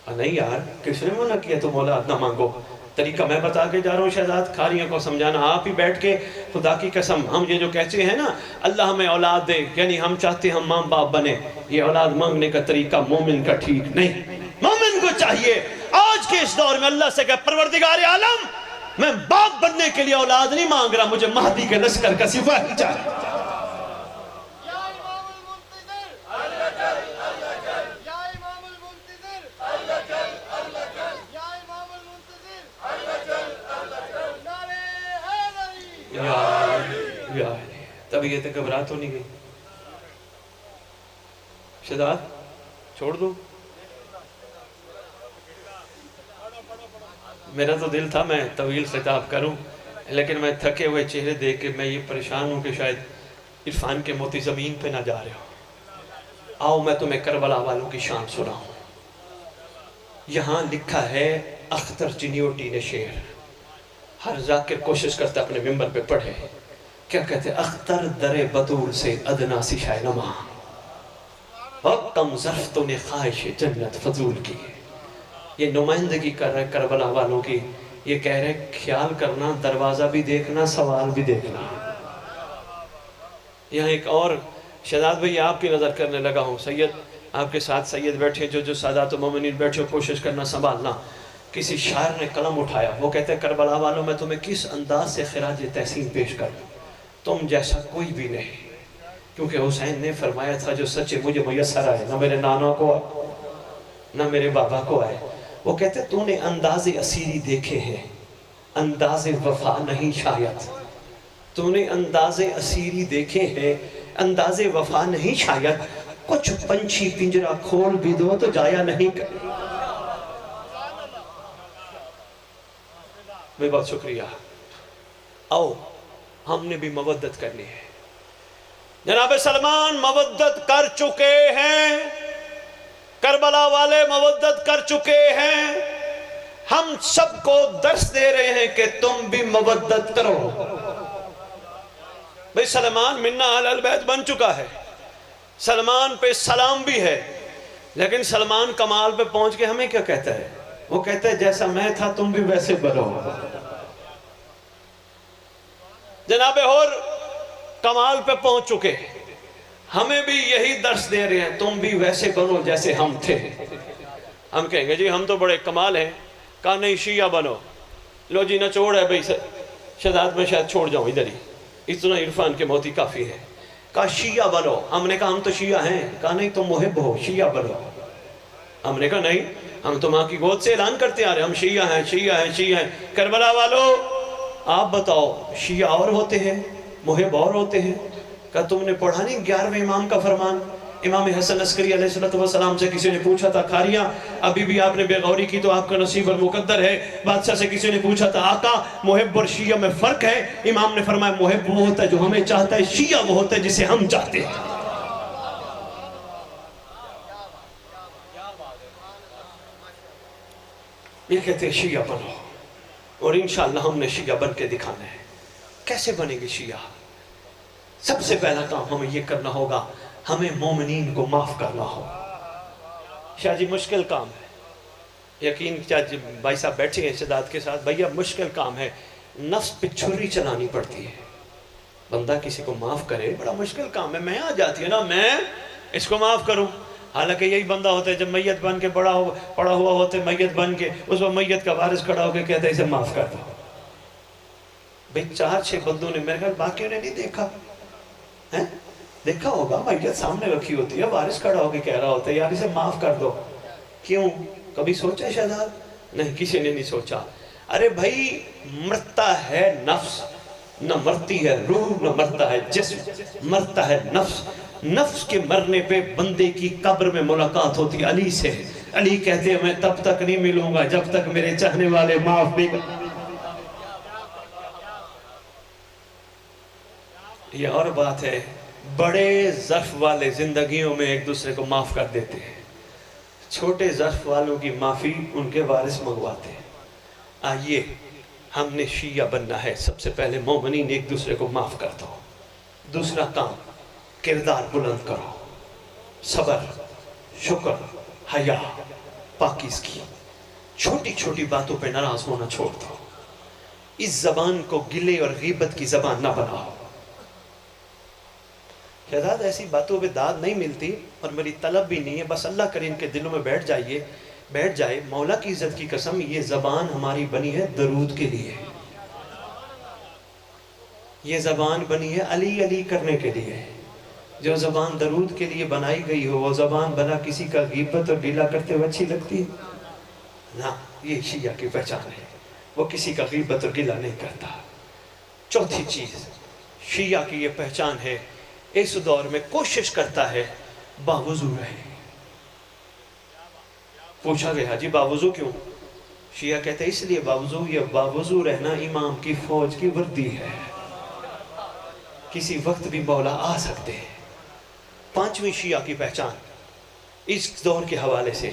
نہیں یار کس نے منع کیا تم اولاد نہ مانگو؟ طریقہ میں بتا کے جا رہا ہوں شہزاد، کھاریوں کو سمجھانا. آپ ہی بیٹھ کے خدا کی قسم ہم یہ جو کہتے ہیں نا اللہ ہمیں اولاد دے، یعنی ہم چاہتے ہیں ہم ماں باپ بنے، یہ اولاد مانگنے کا طریقہ مومن کا ٹھیک نہیں. مومن کو چاہیے آج کے اس دور میں اللہ سے کہ پروردگار عالم میں باپ بننے کے لیے اولاد نہیں مانگ رہا، مجھے مہدی کے لشکر کا سپاہی چاہیے. طبیعت گھبرا تو نہیں گئی؟ شہزاد چھوڑ دو؟ میرا تو دل تھا میں طویل خطاب کروں، لیکن میں تھکے ہوئے چہرے دیکھ کے میں یہ پریشان ہوں کہ شاید عرفان کے موتی زمین پہ نہ جا رہے ہو۔ آؤ میں تمہیں کربلا والوں کی شان سناؤں۔ یہاں لکھا ہے اختر جنیوٹی نے شعر، ہر ذاکر کوشش کرتا اپنے ممبر پہ پڑھے، کیا کہتے ہیں؟ اختر در بطول سے ادنا سی شائع نما، اور کم ظرف تو نے خواہش جنت فضول کی۔ یہ نمائندگی کر رہے کربلا والوں کی، یہ کہہ رہے خیال کرنا، دروازہ بھی دیکھنا، سوال بھی دیکھنا۔ یہاں ایک اور شہزاد بھئی آپ کی نظر کرنے لگا ہوں، سید آپ کے ساتھ سید بیٹھے، جو سادات و مومنین بیٹھے، کوشش کرنا سنبھالنا۔ کسی شاعر نے قلم اٹھایا، وہ کہتے ہیں کربلا والوں میں تمہیں کس انداز سے خراج تحسین پیش کروں، تم جیسا کوئی بھی نہیں، کیونکہ حسین نے فرمایا تھا جو سچے مجھے میسر آئے، نہ میرے نانا کو آئے نہ میرے بابا کو آئے۔ وہ کہتے ہیں تو نے انداز اسیری دیکھے ہیں، انداز وفا نہیں شاید، تو نے انداز اسیری دیکھے ہیں، انداز وفا نہیں شاید، کچھ پنچھی پنجرہ کھول بھی دو تو جایا نہیں کر۔ میں بہت شکریہ۔ آؤ ہم نے بھی مودت کرنی ہے۔ جناب سلمان مودت کر چکے ہیں، کربلا والے مودت کر چکے ہیں، ہم سب کو درس دے رہے ہیں کہ تم بھی مودت کرو۔ بھئی سلمان منا اہل البیت بن چکا ہے، سلمان پہ سلام بھی ہے، لیکن سلمان کمال پہ پہنچ کے ہمیں کیا کہتا ہے؟ وہ کہتا ہے جیسا میں تھا تم بھی ویسے بنو۔ جناب اور کمال پہ پہنچ چکے، ہمیں بھی یہی درس دے رہے ہیں، تم بھی ویسے بنو جیسے ہم تھے۔ ہم کہیں گے جی ہم تو بڑے کمال ہیں، کہا نہیں شیعہ بنو۔ لو جی نچوڑ ہے بھئی شہزاد میں شاید چھوڑ جاؤں ادھر ہی، اتنا عرفان کے موتی کافی ہے۔ کہا شیعہ بنو، ہم نے کہا ہم تو شیعہ ہیں، کہا نہیں تم محب ہو، شیعہ بنو۔ ہم نے کہا نہیں، ہم تو ماں کی گود سے اعلان کرتے آ رہے ہیں، ہم شیعہ ہیں، شیعہ ہیں، شیعہ ہیں۔ کربلا والو آپ بتاؤ شیعہ اور ہوتے ہیں، محب اور ہوتے ہیں؟ کہا تم نے پڑھا نہیں 11ویں امام کا فرمان؟ امام حسن عسکری علیہ السلام سے کسی نے پوچھا تھا کھاریاں ابھی بھی آپ نے بے غوری کی تو آپ کا نصیب اور مقدر ہے۔ بادشاہ سے کسی نے پوچھا تھا آقا محب اور شیعہ میں فرق ہے؟ امام نے فرمایا محب وہ ہوتا ہے جو ہمیں چاہتا ہے، شیعہ وہ ہوتا ہے جسے ہم چاہتے ہیں۔ یہ کہتے ہیں شیعہ بنو، اور انشاءاللہ ہم نے شیعہ بن کے دکھانا ہے۔ کیسے بنیں گے شیعہ؟ سب سے پہلا کام ہمیں یہ کرنا ہوگا، ہمیں مومنین کو معاف کرنا ہوگا۔ شاہ جی مشکل کام ہے، یقین شاہ بھائی صاحب بیٹھے ہیں شہزاد کے ساتھ، بھائیہ مشکل کام ہے، نفس پہ چھری چلانی پڑتی ہے۔ بندہ کسی کو معاف کرے بڑا مشکل کام ہے، میں آ جاتی ہے نا میں اس کو معاف کروں، حالانکہ یہی بندہ ہوتا ہے جب میت بن کے پڑا ہوا ہوتا ہے، میت بن کے اس وقت میت کا وارث کھڑا ہو کے کہتا ہے اسے معاف کر دو۔ بھئی 4-6 بندوں نے میرے خیال باقیوں نے نہیں دیکھا، دیکھا ہوگا میت سامنے رکھی ہوتی ہے، وارث کھڑا ہو کے کہہ رہا ہوتا ہے یار اسے معاف کر دو۔ کیوں؟ کبھی سوچا ہے شہزاد؟ نہیں، کسی نے نہیں سوچا۔ ارے بھائی مرتا ہے نفس، نہ مرتی ہے روح، نہ مرتا ہے جسم، مرتا ہے نفس۔ نفس کے مرنے پہ بندے کی قبر میں ملاقات ہوتی علی سے۔ علی کہتے ہیں میں تب تک نہیں ملوں گا جب تک میرے چاہنے والے معاف بھی۔ یہ اور بات ہے، بڑے ظرف والے زندگیوں میں ایک دوسرے کو معاف کر دیتے ہیں، چھوٹے ظرف والوں کی معافی ان کے وارث منگواتے ہیں۔ آئیے ہم نے شیعہ بننا ہے، سب سے پہلے مومنین ایک دوسرے کو معاف کر دو۔ دوسرا کام کردار بلند کرو، صبر، شکر، حیا، پاکیزگی، چھوٹی چھوٹی باتوں پہ ناراض ہونا چھوڑ دو۔ اس زبان کو گلے اور غیبت کی زبان نہ بناؤ۔ شہزاد ایسی باتوں پہ داد نہیں ملتی اور میری طلب بھی نہیں ہے، بس اللہ کرے ان کے دلوں میں بیٹھ جائے۔ مولا کی عزت کی قسم یہ زبان ہماری بنی ہے درود کے لیے، یہ زبان بنی ہے علی علی کرنے کے لیے۔ جو زبان درود کے لیے بنائی گئی ہو وہ زبان بنا کسی کا غیبت اور گلہ کرتے ہوئے اچھی لگتی ہے؟ نہ، یہ شیعہ کی پہچان ہے، وہ کسی کا غیبت اور گلہ نہیں کرتا۔ چوتھی چیز شیعہ کی یہ پہچان ہے، اس دور میں کوشش کرتا ہے باوضو رہے۔ پوچھا گیا جی باوضو کیوں؟ شیعہ کہتے ہیں اس لیے باوضو، یہ باوضو رہنا امام کی فوج کی وردی ہے، کسی وقت بھی مولا آ سکتے ہیں۔ پانچویں شیعہ کی پہچان اس دور کے حوالے سے،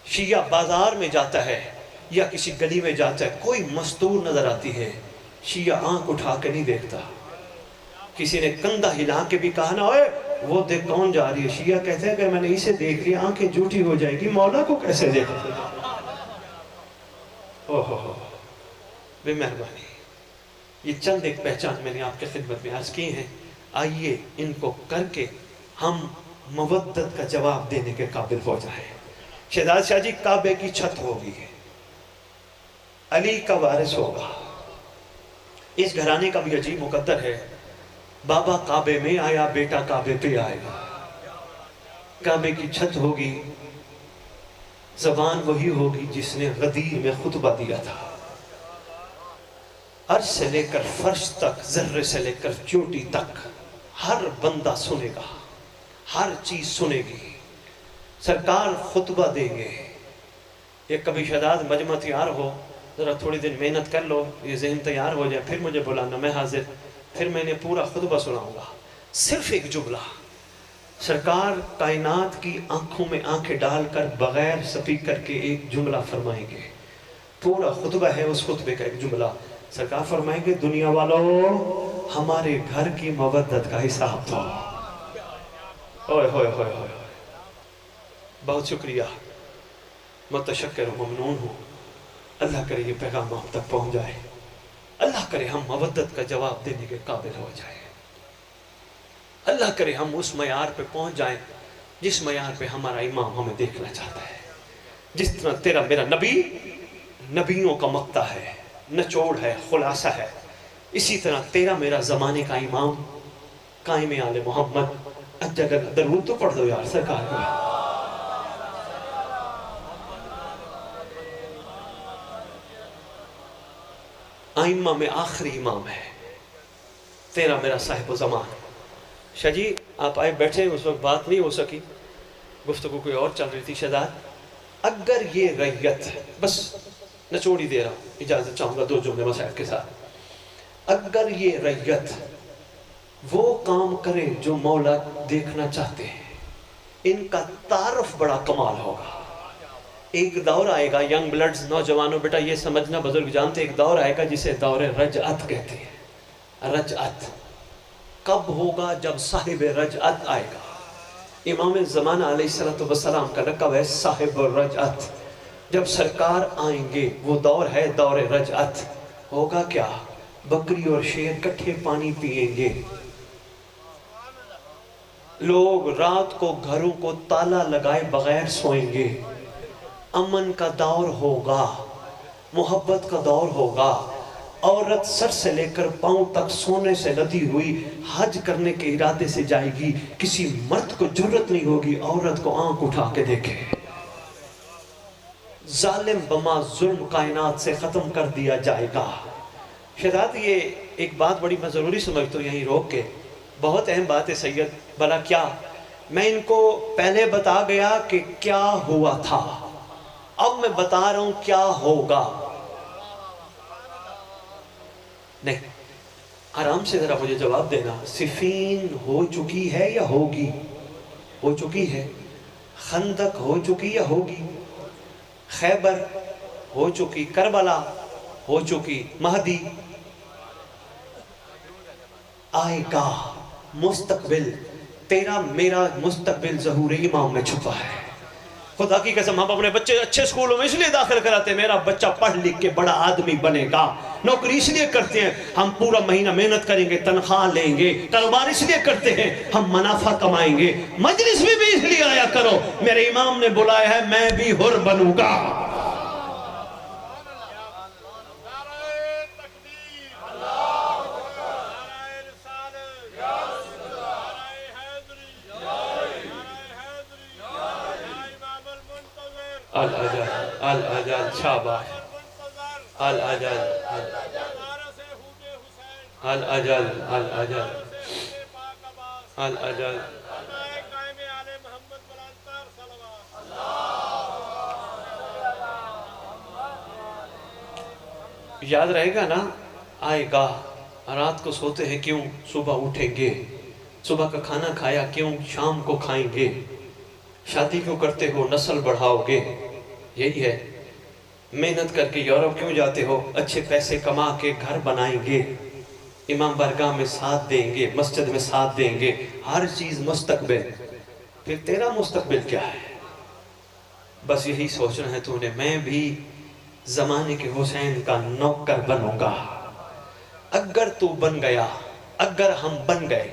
شیعہ بازار میں جاتا ہے یا کسی گلی میں جاتا ہے، کوئی مستور نظر آتی ہے، شیعہ آنکھ اٹھا کے نہیں دیکھتا۔ کسی نے کندھا ہلا کے بھی کہا نا، اوے وہ دیکھ کون جا رہی ہے، شیعہ کہتے ہیں کہ میں نے اسے دیکھ لیا آنکھیں جھوٹی ہو جائیں گی، مولا کو کیسے دیکھا؟ اوہ بے مہربانی، یہ چند ایک پہچان میں نے آپ کے خدمت میں عرض کی ہیں، آئیے ان کو کر کے ہم مودت کا جواب دینے کے قابل ہو جائیں۔ شہزاد شاہ جی کعبے کی چھت ہوگی، علی کا وارث ہوگا، اس گھرانے کا بھی عجیب مقدر ہے، بابا کعبے میں آیا، بیٹا کعبے پہ آئے گا، کعبے کی چھت ہوگی، زبان وہی ہوگی جس نے غدیر میں خطبہ دیا تھا، عرش سے لے کر فرش تک، ذرے سے لے کر چوٹی تک ہر بندہ سنے گا، ہر چیز سنے گی، سرکار خطبہ دیں گے۔ یہ کبھی شہزاد مجمع تیار ہو، ذرا تھوڑی دن محنت کر لو، یہ ذہن تیار ہو جائے، پھر مجھے بلانا، میں حاضر، پھر میں نے پورا خطبہ سناؤں گا۔ صرف ایک جملہ، سرکار کائنات کی آنکھوں میں آنکھیں ڈال کر بغیر سپیکر کے ایک جملہ فرمائیں گے، پورا خطبہ ہے، اس خطبے کا ایک جملہ سرکار فرمائیں گے، دنیا والوں ہمارے گھر کی مودت کا حساب دو۔ اوئے ہوئے ہوئے ہوئے، بہت شکریہ، متشکر و ممنون ہوں، اللہ کرے یہ پیغام آپ تک پہنچ جائے، اللہ کرے ہم مودت کا جواب دینے کے قابل ہو جائیں، اللہ کرے ہم اس معیار پہ پہنچ جائیں جس معیار پہ ہمارا امام ہمیں دیکھنا چاہتا ہے۔ جس طرح تیرا میرا نبی نبیوں کا مقطع ہے، نچوڑ ہے، خلاصہ ہے، اسی طرح تیرا میرا زمانے کا امام قائم آل محمد، اجگر درود تو پڑھ دو یار سرکار کا۔ آئمہ میں آخری امام ہے، تیرا میرا صاحب و زمان۔ شاہ جی آپ آئے بیٹھے، اس وقت بات نہیں ہو سکی، گفتگو کوئی اور چل رہی تھی۔ شہزاد اگر یہ ریت، بس نچوڑی دے رہا ہوں، اجازت چاہوں گا دو جملے مسائل کے ساتھ، اگر یہ ریت وہ کام کرے جو مولا دیکھنا چاہتے ہیں، ان کا تعارف بڑا کمال ہوگا۔ ایک دور آئے گا، ینگ بلڈز، نوجوانوں بیٹا یہ سمجھنا، بزرگ جانتے، ایک دور آئے گا جسے دور رجعت کہتے ہیں۔ رجعت کب ہوگا؟ جب صاحب رجعت آئے گا۔ امام زمانہ علیہ السلام کا لقب ہے صاحب رجعت۔ جب سرکار آئیں گے وہ دور ہے دور رجعت۔ ہوگا کیا؟ بکری اور شیر کٹھے پانی پئیں گے، لوگ رات کو گھروں کو تالا لگائے بغیر سوئیں گے، امن کا دور ہوگا، محبت کا دور ہوگا، عورت سر سے لے کر پاؤں تک سونے سے لدی ہوئی حج کرنے کے ارادے سے جائے گی، کسی مرد کو جرت نہیں ہوگی عورت کو آنکھ اٹھا کے دیکھے۔ ظالم بما ظلم کائنات سے ختم کر دیا جائے گا۔ شہزاد یہ ایک بات بڑی میں ضروری سمجھتا ہوں یہیں روک کے، بہت اہم بات ہے سید، بھلا کیا میں ان کو پہلے بتا گیا کہ کیا ہوا تھا، اب میں بتا رہا ہوں کیا ہوگا؟ نہیں، آرام سے ذرا مجھے جواب دینا، صفین ہو چکی ہے یا ہوگی؟ ہو چکی ہے۔ خندق ہو چکی یا ہوگی؟ خیبر ہو چکی، کربلا ہو چکی، مہدی آئے گا۔ مستقبل، تیرا میرا مستقبل ظہور امام میں چھپا ہے۔ خدا کی قسم ہم اپنے بچے اچھے سکولوں میں اس لیے داخل کراتے ہیں میرا بچہ پڑھ لکھ کے بڑا آدمی بنے گا، نوکری اس لیے کرتے ہیں ہم پورا مہینہ محنت کریں گے تنخواہ لیں گے، کاروبار اس لیے کرتے ہیں ہم منافع کمائیں گے، مجلس میں بھی اس لیے آیا کرو، میرے امام نے بلایا ہے میں بھی حر بنوں گا۔ الأجل شاباش، الأجل الاجل الاجل الاجل یاد رہے گا نا، آئے گا۔ رات کو سوتے ہیں کیوں، صبح اٹھیں گے۔ صبح کا کھانا کھایا کیوں، شام کو کھائیں گے۔ شادی کیوں کرتے ہو، نسل بڑھاؤ گے۔ یہی ہے، محنت کر کے یورپ کیوں جاتے ہو، اچھے پیسے کما کے گھر بنائیں گے، امام برگاہ میں ساتھ دیں گے، مسجد میں ساتھ دیں گے، ہر چیز مستقبل۔ پھر تیرا مستقبل کیا ہے؟ بس یہی سوچنا ہے تو نے، میں بھی زمانے کے حسین کا نوکر بنوں گا۔ اگر تو بن گیا، اگر ہم بن گئے،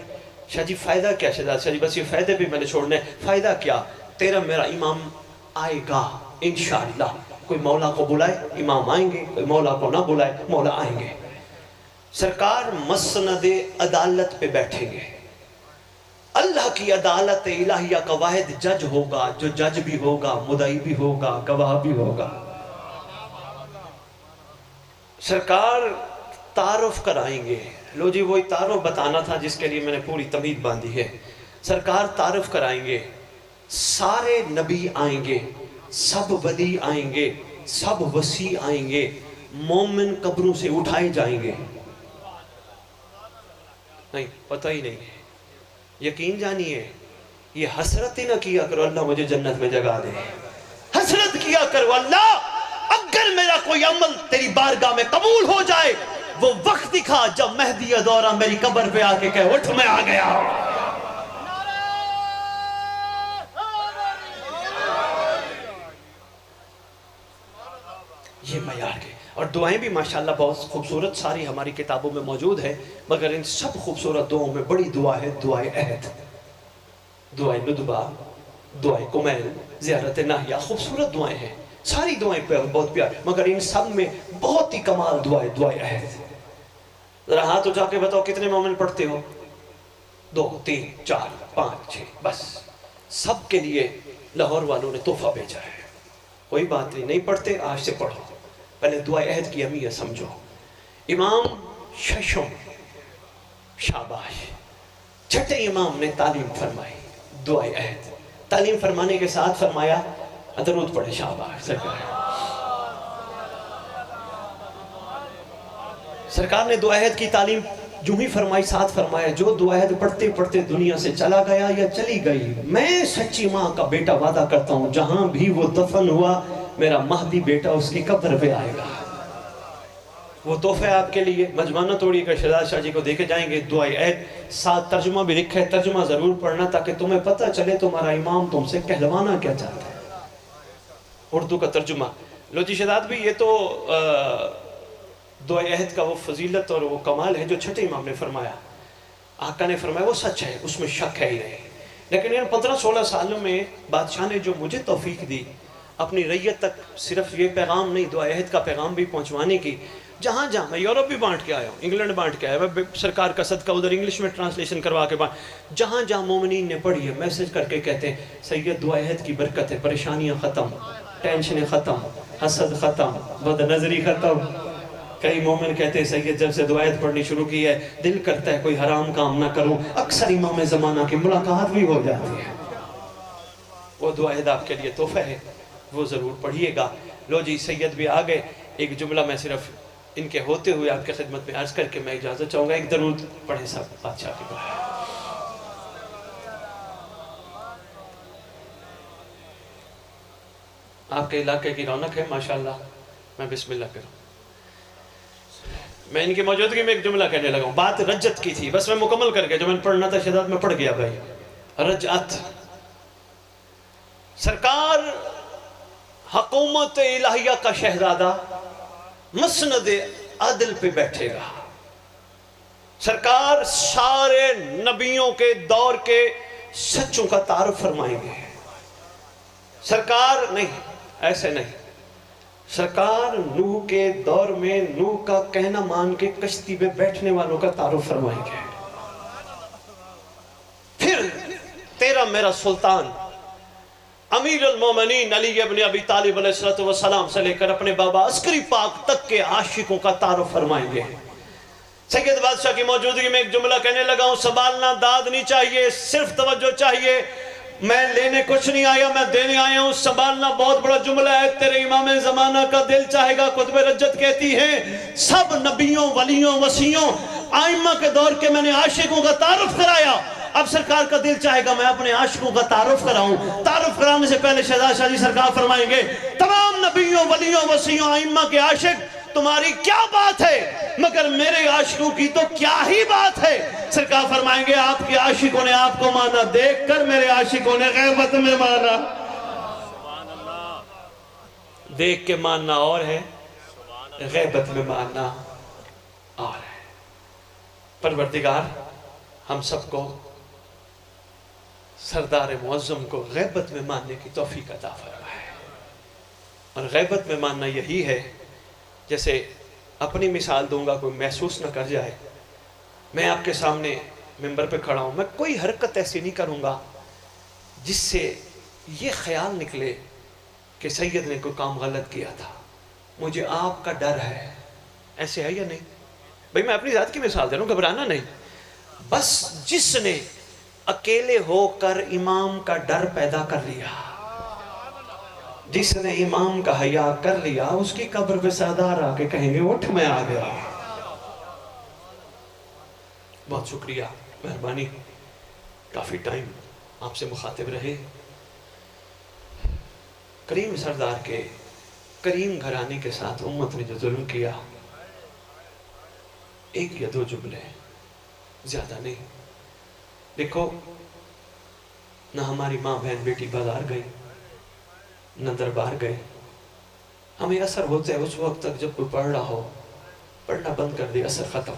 شاہ جی فائدہ کیا؟ شاہ جی بس یہ فائدے بھی میں نے چھوڑنے، فائدہ کیا؟ تیرا میرا امام آئے گا انشاءاللہ۔ کوئی مولا کو بلائے، امام آئیں گے، کوئی مولا کو نہ بلائے، مولا آئیں گے۔ سرکار مسند عدالت پہ بیٹھیں گے، اللہ کی عدالت الہیہ کا واحد جج ہوگا، جو جج بھی ہوگا، مدعی بھی ہوگا، گواہ بھی ہوگا۔ سرکار تعارف کرائیں گے۔ لو جی وہی تعارف بتانا تھا جس کے لیے میں نے پوری تمہید باندھی ہے۔ سرکار تعارف کرائیں گے، سارے نبی آئیں گے، سب ولی آئیں گے، سب وسیع آئیں گے، مومن قبروں سے اٹھائے جائیں گے۔ نہیں پتہ ہی نہیں ہے، یقین جانیے، یہ حسرت ہی نہ کیا کرو اللہ مجھے جنت میں جگہ دے۔ حسرت کیا کرو اللہ اگر میرا کوئی عمل تیری بارگاہ میں قبول ہو جائے، وہ وقت دکھا جب مہدی دورہ میری قبر پہ آ کے کہے اٹھ میں آ گیا ہوں۔ یہ معیار کے، اور دعائیں بھی ماشاءاللہ بہت خوبصورت ساری ہماری کتابوں میں موجود ہے، مگر ان سب خوبصورت دعاؤں میں بڑی دعا ہے دعائے عہد، دعائے ندبہ، دعائے کمیل، زیارت ناہیہ، خوبصورت دعائیں ہیں، ساری دعائیں بہت پیار، مگر ان سب میں بہت ہی کمال دعائے عہد۔ ذرا ہاتھ اٹھا کے بتاؤ کتنے مومن پڑھتے ہو؟ 2 3 4 5 6، بس سب کے لیے لاہور والوں نے تحفہ بھیجا ہے۔ کوئی بات نہیں پڑھتے، آج سے پڑھو، پہلے دعائے عہد کی اہمیت سمجھو۔ امام ششم، شاباش، چھٹے امام نے تعلیم فرمائی دعائے عہد، تعلیم فرمانے کے ساتھ فرمایا درود پڑھے، شاباش سرکار نے دعائے عہد کی تعلیم جو ہی فرمائی، ساتھ فرمایا جو دعائے عہد پڑھتے پڑھتے دنیا سے چلا گیا یا چلی گئی، میں سچی ماں کا بیٹا وعدہ کرتا ہوں جہاں بھی وہ دفن ہوا میرا مہدی بیٹا اس کی قبر پہ آئے گا۔ وہ تحفہ آپ کے لیے، مجمانہ توڑی کا شہزاد شاہ جی کو دیکھے جائیں گے دعائے عہد، ساتھ ترجمہ بھی لکھا ہے، ترجمہ ضرور پڑھنا تاکہ تمہیں پتہ چلے تمہارا امام تم سے کہلوانا کیا چاہتا ہے۔ اردو کا ترجمہ لو جی شہزاد بھی، یہ تو دعائے عہد کا وہ فضیلت اور وہ کمال ہے جو چھٹے امام نے فرمایا، آقا نے فرمایا وہ سچ ہے، اس میں شک ہے ہی نہیں۔ لیکن ان 15-16 سالوں میں بادشاہ نے جو مجھے توفیق دی اپنی رعیت تک صرف یہ پیغام نہیں، دعائے عہد کا پیغام بھی پہنچوانے کی، جہاں جہاں میں یورپ بھی بانٹ کے آیا ہوں، انگلینڈ بانٹ کے آیا ہوں، میں سرکار کا صدقہ ادھر انگلش میں ٹرانسلیشن کروا کے جہاں جہاں مومنین نے پڑھی ہے میسج کر کے کہتے ہیں سید دعائے عہد کی برکت ہے، پریشانیاں ختم، ٹینشنیں ختم، حسد ختم، بد نظری ختم۔ کئی مومن کہتے ہیں سید جب سے دعائے عہد پڑھنی شروع کی ہے دل کرتا ہے کوئی حرام کام نہ کروں، اکثر امام زمانہ کی ملاقات بھی ہو جاتی ہے۔ وہ دعائے عہد آپ کے لیے تحفہ ہے، وہ ضرور پڑھیے گا۔ لو جی سید بھی آ گئے، ایک جملہ میں صرف ان کے ہوتے ہوئے آپ کے خدمت میں عرض کر کے میں اجازت چاہوں گا، ایک درود پڑھیں سب بادشاہ کے پاس۔ آپ کے علاقے کی رونق ہے ماشاءاللہ، میں بسم اللہ کروں۔ میں ان کی موجودگی میں ایک جملہ کہنے لگا ہوں، بات رجت کی تھی، بس میں مکمل کر کے جو میں نے پڑھنا تھا شہزاد میں پڑھ گیا بھائی۔ رجعت، سرکار حکومت الہیہ کا شہزادہ مسند عدل پہ بیٹھے گا، سرکار سارے نبیوں کے دور کے سچوں کا تعارف فرمائیں گے۔ سرکار نہیں، ایسے نہیں، سرکار نوح کے دور میں نوح کا کہنا مان کے کشتی پہ بیٹھنے والوں کا تعارف فرمائیں گے۔ پھر تیرا میرا سلطان امیر المومنین علی ابن ابی طالب علیہ السلام سے لے کر اپنے بابا عسکری پاک تک کے عاشقوں کا تعارف فرمائیں گے۔ سید بادشاہ کی موجودگی میں ایک جملہ کہنے لگا ہوں، سنبھالنا داد نہیں چاہیے، صرف توجہ چاہیے، میں لینے کچھ نہیں آیا، میں دینے آیا ہوں۔ سنبھالنا بہت بڑا جملہ ہے، تیرے امام زمانہ کا دل چاہے گا۔ قطب رجت کہتی ہیں سب نبیوں، ولیوں، وسیعوں، آئمہ کے دور کے میں نے عاشقوں کا تعارف کرایا، اب سرکار کا دل چاہے گا میں اپنے عاشقوں کا تعارف کراؤں۔ تعارف کرانے سے پہلے شہزاد شاہ جی سرکار فرمائیں گے تمام نبیوں، ولیوں، وسیعوں، آئمہ کے عاشق تمہاری کیا بات ہے، مگر میرے عاشقوں کی تو کیا ہی بات ہے۔ سرکار فرمائیں گے آپ کے عاشقوں نے آپ کو مانا دیکھ کر، میرے عاشقوں نے غیبت میں مانا۔ دیکھ کے ماننا اور ہے، غیبت میں ماننا اور ہے۔ پروردگار ہم سب کو سردار معظم کو غیبت میں ماننے کی توفیق عطا فرمائے۔ اور غیبت میں ماننا یہی ہے، جیسے اپنی مثال دوں گا کوئی محسوس نہ کر جائے، میں آپ کے سامنے ممبر پہ کھڑا ہوں، میں کوئی حرکت ایسی نہیں کروں گا جس سے یہ خیال نکلے کہ سید نے کوئی کام غلط کیا تھا، مجھے آپ کا ڈر ہے۔ ایسے ہے یا نہیں بھئی؟ میں اپنی ذات کی مثال دے رہا ہوں، گھبرانا نہیں۔ بس جس نے اکیلے ہو کر امام کا ڈر پیدا کر لیا، جس نے امام کا حیا کر لیا، اس کی قبر پہ سردار آ کے کہیں گے اٹھ میں آ گیا۔ بہت شکریہ، مہربانی، کافی ٹائم آپ سے مخاطب رہے۔ کریم سردار کے کریم گھرانے کے ساتھ امت نے جو ظلم کیا، ایک یا دو جملے، زیادہ نہیں۔ دیکھو، نہ ہماری ماں بہن بیٹی بازار گئی، نہ دربار گئے۔ ہمیں اثر ہوتا ہے اس وقت تک جب کوئی پڑھ رہا ہو، پڑھنا بند کر دے، اثر ختم،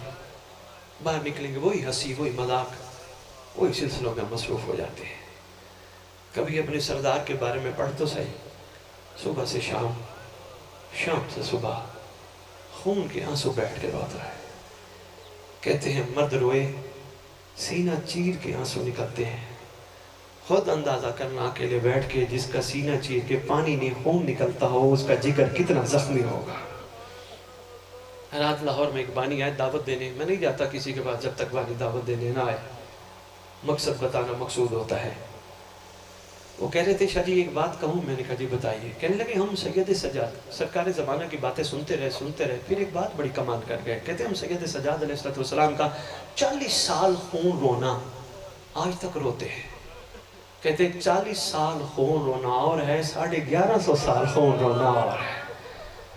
باہر نکلیں گے وہی ہنسی، وہی مذاق، وہی سلسلوں میں مصروف ہو جاتے ہیں۔ کبھی اپنے سردار کے بارے میں پڑھ تو صحیح، صبح سے شام، شام سے صبح، خون کے آنسو بیٹھ کے روتا ہے۔ کہتے ہیں مرد روئے سینہ چیر کے آنسو نکلتے ہیں۔ خود اندازہ کرنا اکیلے بیٹھ کے، جس کا سینہ چیر کے پانی نہیں خون نکلتا ہو، اس کا جگر کتنا زخمی ہوگا۔ رات لاہور میں ایک بانی آئے دعوت دینے، میں نہیں جاتا کسی کے پاس جب تک بانی دعوت دینے نہ آئے، مقصد بتانا مقصود ہوتا ہے۔ وہ کہہ رہے تھے شاہ جی ایک بات کہوں؟ میں نے کہا جی بتائیے۔ کہنے لگے ہم سید سجاد سرکار زمانہ کی باتیں سنتے رہے، پھر ایک بات بڑی کمال کر گئے۔ کہتے ہم سید سجاد علیہ السلام کا 40 سال خون رونا آج تک روتے ہیں۔ کہتے 40 سال خون رونا اور ہے، 1150 سال خون رونا اور ہے۔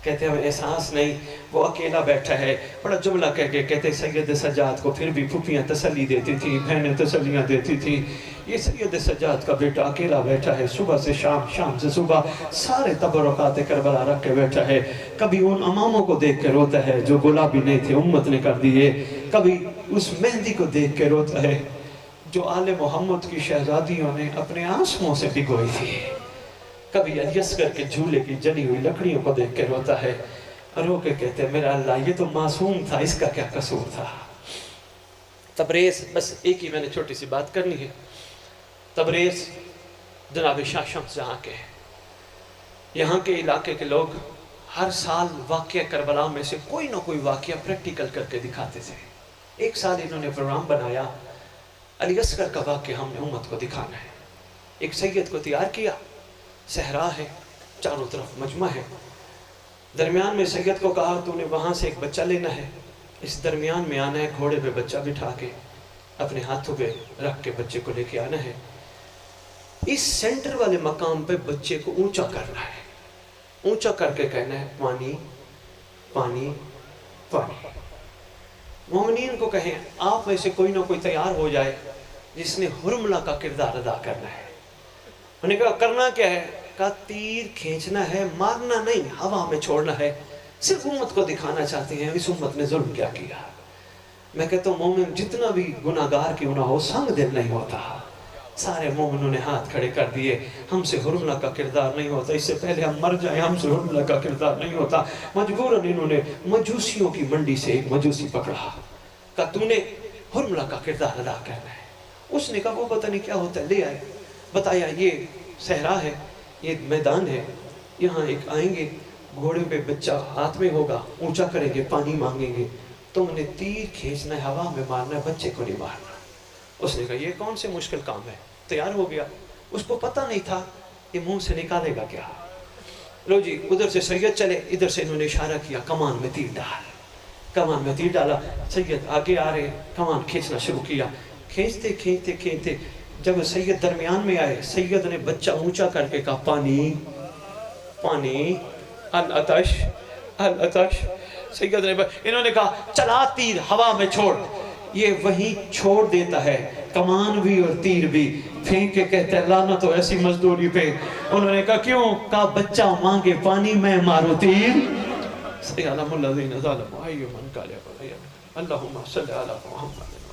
کہتے ہمیں احساس نہیں، وہ اکیلا بیٹھا ہے۔ بڑا جملہ کہہ کے کہتے سید سجاد کو پھر بھی پھوپھیاں تسلی دیتی تھی، بہنیں تسلیاں دیتی تھی۔ یہ سید سجاد کا بیٹا اکیلا بیٹھا ہے، صبح سے شام، شام سے صبح، سارے تبرکات کربلا رکھ کے بیٹھا ہے۔ کبھی ان اماموں کو دیکھ کے روتا ہے جو گلابی نہیں تھے، امت نے کر دیے۔ کبھی اس مہندی کو دیکھ کے روتا ہے جو آل محمد کی شہزادیوں نے اپنے آنسوؤں سے بھگوئی تھی۔ کبھی علی اصغر کے جھولے کی جلی ہوئی لکڑیوں کو دیکھ کے روتا ہے، رو کے کہتے ہیں میرا اللہ یہ تو معصوم تھا، اس کا کیا قصور تھا۔ تبریز، بس ایک ہی میں نے چھوٹی سی بات کرنی ہے۔ تبریز جناب شاہ شمس جہاں کے، یہاں کے علاقے کے لوگ ہر سال واقعہ کربلا میں سے کوئی نہ کوئی واقعہ پریکٹیکل کر کے دکھاتے تھے۔ ایک سال انہوں نے پروگرام بنایا، علی اصغر کا واقعہ ہم نے امت کو دکھانا ہے۔ ایک سید کو تیار کیا، صحرا ہے، چاروں طرف مجمع ہے، درمیان میں سید کو کہا تو نے وہاں سے ایک بچہ لینا ہے، اس درمیان میں آنا ہے، گھوڑے پہ بچہ بٹھا کے اپنے ہاتھوں پہ رکھ کے بچے کو لے کے آنا ہے۔ اس سینٹر والے مقام پہ بچے کو اونچا کرنا ہے، اونچا کر کے کہنا ہے پانی پانی پانی۔ مومنین کو کہیں آپ میں سے کوئی نہ کوئی تیار ہو جائے جس نے حرملہ کا کردار ادا کرنا ہے۔ انہوں نے کہا کرنا کیا ہے؟ کہا تیر کھینچنا ہے، مارنا نہیں، ہوا میں چھوڑنا ہے۔ صرف امت کو دکھانا چاہتے ہیں اس امت نے ظلم کیا کیا۔ میں کہتا ہوں مومن جتنا بھی گناہگار کیوں نہ ہو، سنگ دل نہیں ہوتا۔ سارے مومنوں نے ہاتھ کھڑے کر دیے، ہم سے حرملہ کا کردار نہیں ہوتا، اس سے پہلے ہم مر جائیں ہم سے حرملہ کا کردار نہیں ہوتا۔ مجبوراً انہوں نے مجوسیوں کی منڈی سے ایک مجوسی پکڑا، کہا تو نے حرملہ کا کردار ادا کرنا ہے۔ اس نے کہا وہ پتہ نہیں کیا ہوتا ہے، لے آئے، بتایا یہ صحرا ہے، یہ میدان ہے، یہاں ایک آئیں گے، گھوڑے پہ بچہ ہاتھ میں ہوگا، اونچا کریں گے، پانی مانگیں گے، تم نے تیر کھینچنا ہے، ہوا میں مارنا ہے، بچے کو نہیں مارنا۔ اس نے کہا یہ کون سے مشکل کام ہے، تیار ہو گیا۔ اس کو پتہ نہیں تھا یہ منہ سے نکالے گا کیا۔ لو جی ادھر سے سید چلے، ادھر سے انہوں نے اشارہ کیا کمان میں تیر ڈال، کمان میں تیر ڈالا۔ سید آگے آ رہے، کمان کھینچنا شروع کیا، کھینچتے کھینچتے کھینچتے جب سید درمیان میں آئے، سید نے بچہ اونچا کر کے کہا پانی پانی، العطش العطش۔ سید نے انہوں نے کہا چلا تیر ہوا میں چھوڑ، یہ وہیں چھوڑ دیتا ہے، کمان بھی اور تیر بھی پھینک کے کہتے ہیں لعنت ہو ایسی مزدوری پہ۔ انہوں نے کہا کیوں؟ کہا بچہ مانگے پانی میں مارو تیر۔ سیعلم الذین ظلموا ای منقلب اللہم صلی علی محمد۔